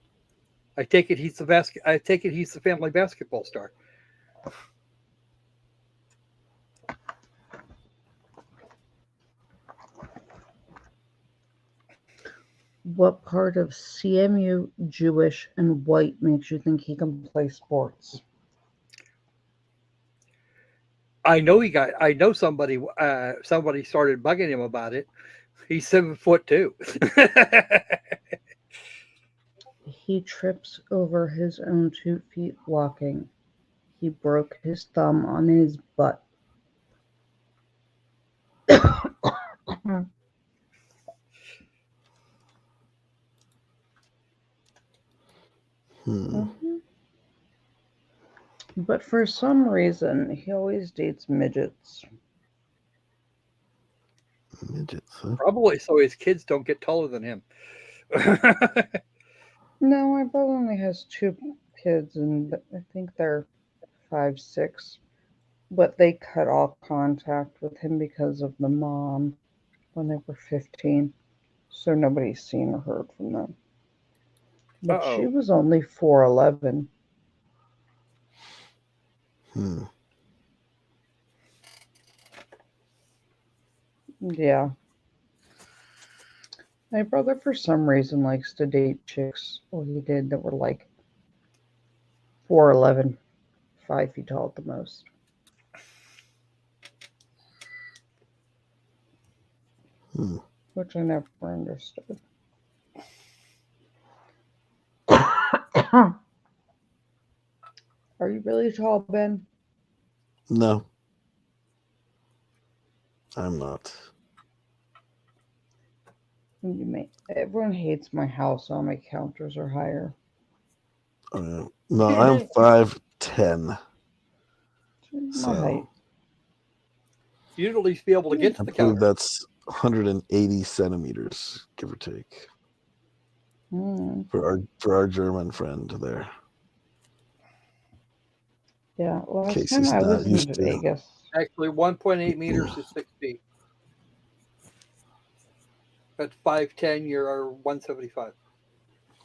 I take it he's the family basketball star. What part of CMU Jewish and white makes you think he can play sports? I know I know somebody. Somebody started bugging him about it. He's 7'2". He trips over his own 2 feet walking. He broke his thumb on his butt. Mhm. But for some reason, he always dates midgets. Midgets, huh? Probably so his kids don't get taller than him. No, my brother only has 2 kids, and I think they're 5, 6. But they cut off contact with him because of the mom when they were 15. So nobody's seen or heard from them. But she Uh-oh. was only 4'11". Hmm. Yeah. My brother, for some reason, likes to date chicks. Well, he did that were like 4'11", 5 feet tall at the most. Hmm. Which I never understood. Are you really tall, Ben? No, I'm not. Everyone hates my house. All my counters are higher. No, I'm 5'10". My height. So You'd at least be able to get to I the believe counter. that's 180 centimeters, give or take, for our German friend there. Yeah, In last case time he's I not was in used to. Vegas. Actually, 1.8 meters is 6 feet. At 5'10", you're 175.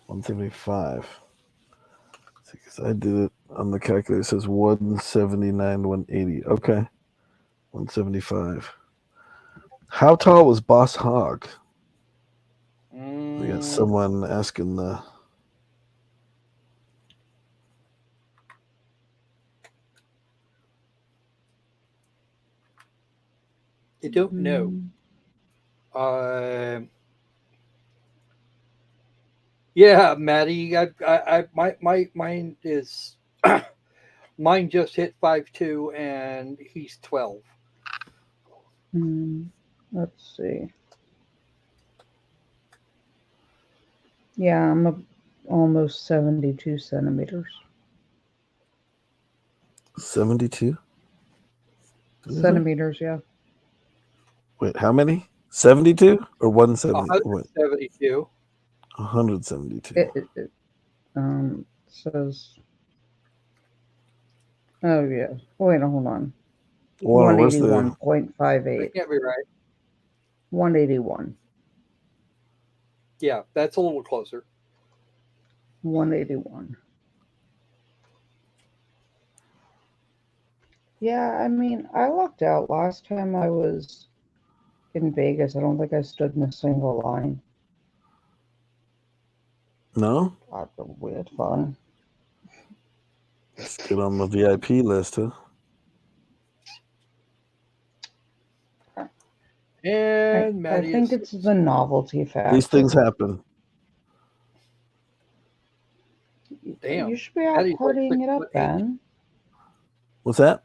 175. Because I did it on the calculator. It says 179, 180. Okay, 175. How tall was Boss Hog? We got someone asking the. You don't know. Yeah, Maddie. Mine is mine just hit 5'2", and he's 12. Let's see. Yeah, I'm almost 72 centimeters. 72? Centimeters, yeah. Wait, how many? 72 or 170? 172. 172. It says. Oh yeah. Wait, hold on. Well, where's the 181.58. That can't be right. 181. Yeah, that's a little closer. 181. Yeah, I mean, I lucked out last time I was in Vegas. I don't think I stood in a single line. No? We had fun. Let's get on the VIP list, huh? And I Maddie think is it's the novelty factor. These things happen. damn. You should be out Maddie's like partying it up, 6'8". Ben. What's that?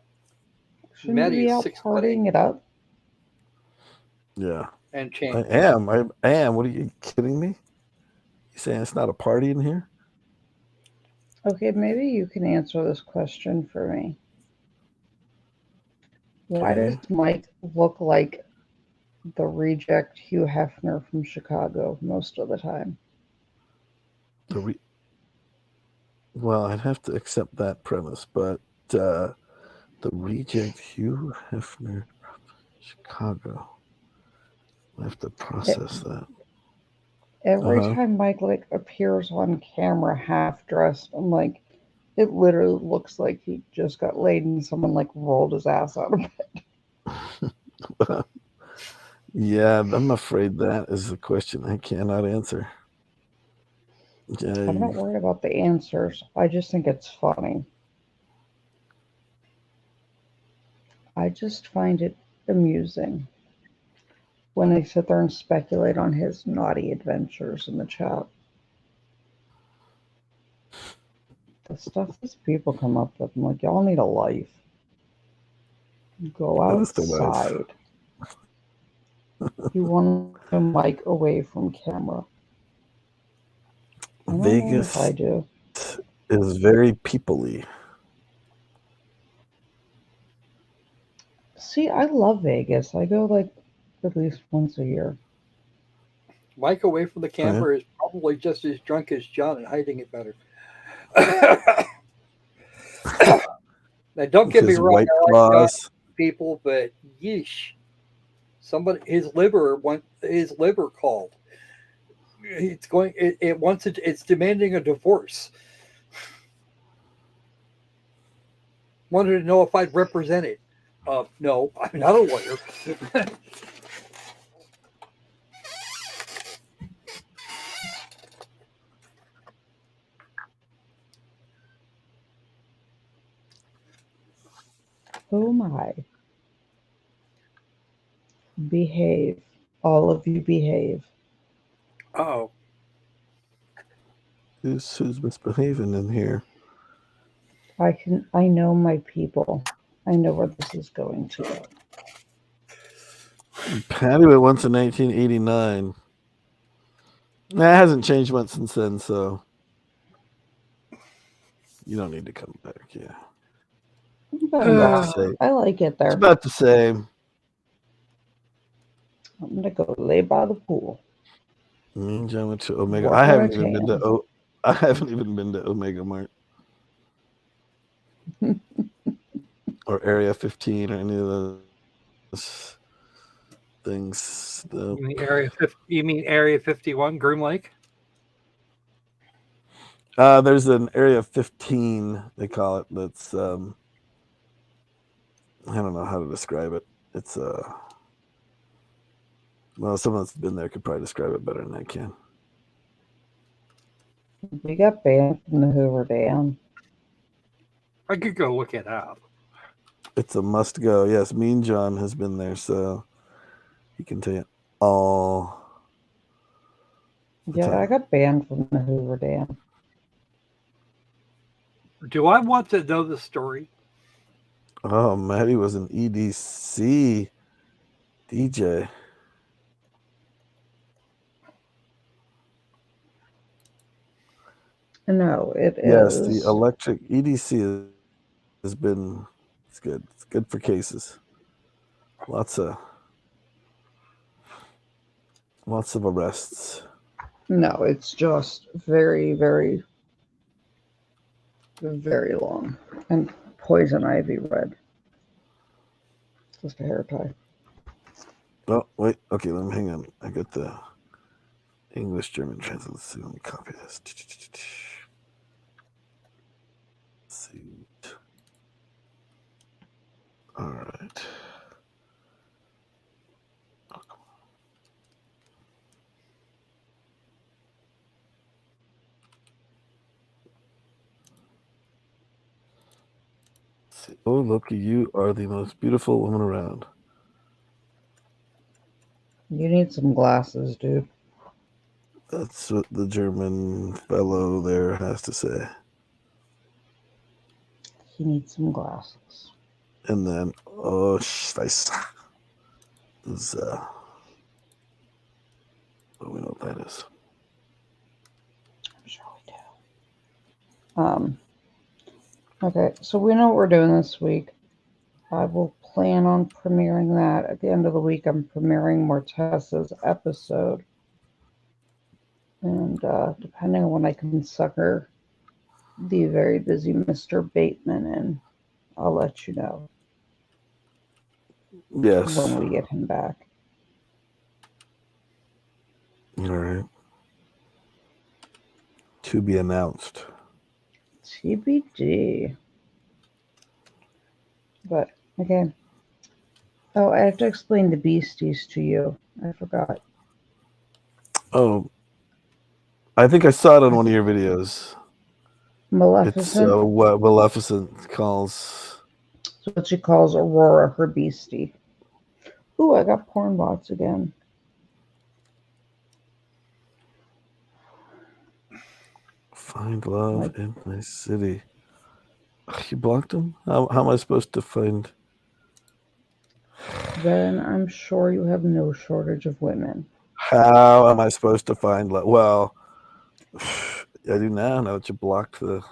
Shouldn't Maddie you be is out 6'8" partying it up? Yeah. and I change. am. I am. What are you kidding me? You saying it's not a party in here? Okay, maybe you can answer this question for me. Why does Okay. Mike look like the reject Hugh Hefner from Chicago most of the time? Well, I'd have to accept that premise, but the reject Hugh Hefner, Chicago. I have to process that. Every time Mike like appears on camera half dressed, I'm like, It literally looks like he just got laid and someone like rolled his ass out of bed. Yeah, I'm afraid that is a question I cannot answer. I'm not worried about the answers. I just think it's funny. I just find it amusing when they sit there and speculate on his naughty adventures in the chat. The stuff these people come up with, I'm like, y'all need a life. Go That is the life. outside. You want a mic away from camera. I don't know Vegas if I do. is very people-y. See, I love Vegas. I go like at least once a year. Mike away from the Oh, yeah? camera is probably just as drunk as John and hiding it better. Now, don't get me His wrong, White I like John, Claws. people, but yeesh, somebody his liver called. It's going. It wants it. It's demanding a divorce. Wanted to know if I'd represent it. No, I'm not a lawyer. Oh my. Behave. All of you behave. Oh, Who's misbehaving in here? I know my people. I know where this is going to go. Patty went once in 1989. Nah, it hasn't changed much since then, so you don't need to come back. Yeah, I like it it's there. about the same. I'm gonna go lay by the pool. Me and John went to Omega. Work I on haven't a even been tan. to I haven't even been to Omega Mart or Area 15 or any of those things. you mean Area 51, Groom Lake? There's an Area 15, they call it. That's I don't know how to describe it. It's well, someone that's been there could probably describe it better than I can. We got banned from the Hoover Dam. I could go look it up. It's a must go. Yes, Mean John has been there, so he can tell you all. Yeah, I got banned from the Hoover Dam. Do I want to know the story? Oh, Maddie was an EDC DJ. No, it Yes, is. the electric EDC has been. It's good. It's good for cases. Lots of arrests. No, it's just very, very, very long. And poison ivy red. Just a hair tie. Oh, wait. Okay, let me hang on. I got the English German translation. Let's see. Let me copy this. Suit. All right. Oh, Loki, you are the most beautiful woman around. You need some glasses, dude. That's what the German fellow there has to say. He needs some glasses. And then, oh, Scheiße. Is, well, we know what that is. I'm sure we do. Okay, so we know what we're doing this week. I will plan on premiering that. At the end of the week, I'm premiering Mortessa's episode. And depending on when I can sucker the very busy Mr. Bateman in, I'll let you know. Yes. When we get him back. All right. To be announced. TBD. But again, oh, I have to explain the beasties to you. I forgot. Oh, I think I saw it on one of your videos. It's Maleficent. what Maleficent calls. That's what she calls Aurora her beastie. Ooh, I got porn bots again. Find love Like- in my city. You blocked him? How am I supposed to find? Then I'm sure you have no shortage of women. How am I supposed to find love? Well, I do now that you blocked the.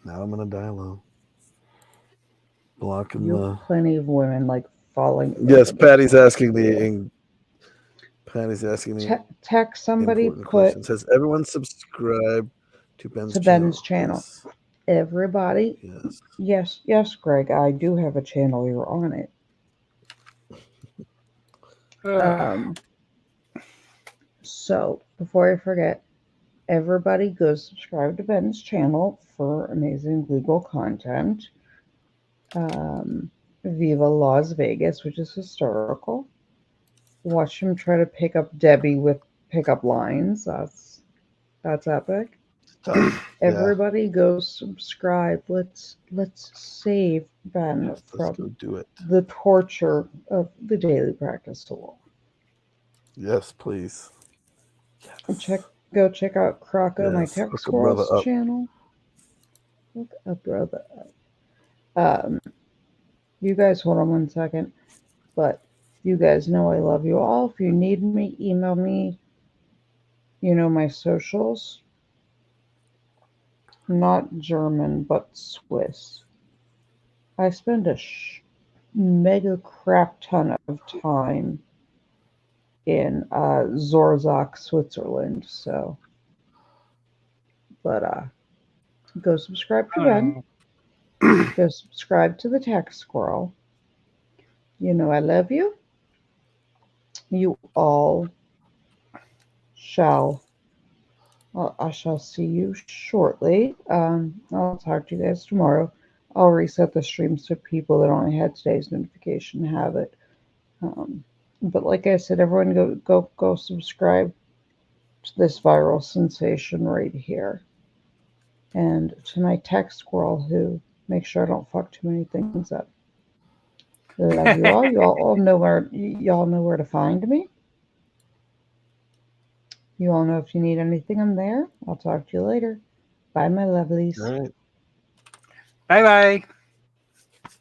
Now I'm gonna die alone. Blocking You the. have plenty of women like falling. Yes, Patty's asking the. Patty's asking the Text somebody. important Put questions. Has everyone subscribed to Ben's channel? Yes. Everybody. Yes. Yes, Greg. I do have a channel. You're on it. So before I forget, everybody go subscribe to Ben's channel for amazing legal content. Viva Las Vegas, which is historical. Watch him try to pick up Debbie with pickup lines. That's epic. Everybody go subscribe. Let's save Ben Let's from go do it. the torture of the daily practice of law. Yes, please. Yes. Go check out Croco, my tech squirrel's channel. Look a brother up. You guys hold on 1 second. But you guys know I love you all. If you need me, email me. You know my socials. Not German, but Swiss. I spend a mega crap ton of time in Zorzach, Switzerland. So, but go subscribe to Ben. Go subscribe to the Tech Squirrel. You know I love you. You all shall. I shall see you shortly. I'll talk to you guys tomorrow. I'll reset the stream so people that only had today's notification have it. But like I said, everyone go subscribe to this viral sensation right here. And to my tech squirrel who makes sure I don't fuck too many things up. Love you all. Y'all know where to find me. You all know if you need anything, I'm there. I'll talk to you later. Bye, my lovelies. All right. Bye-bye.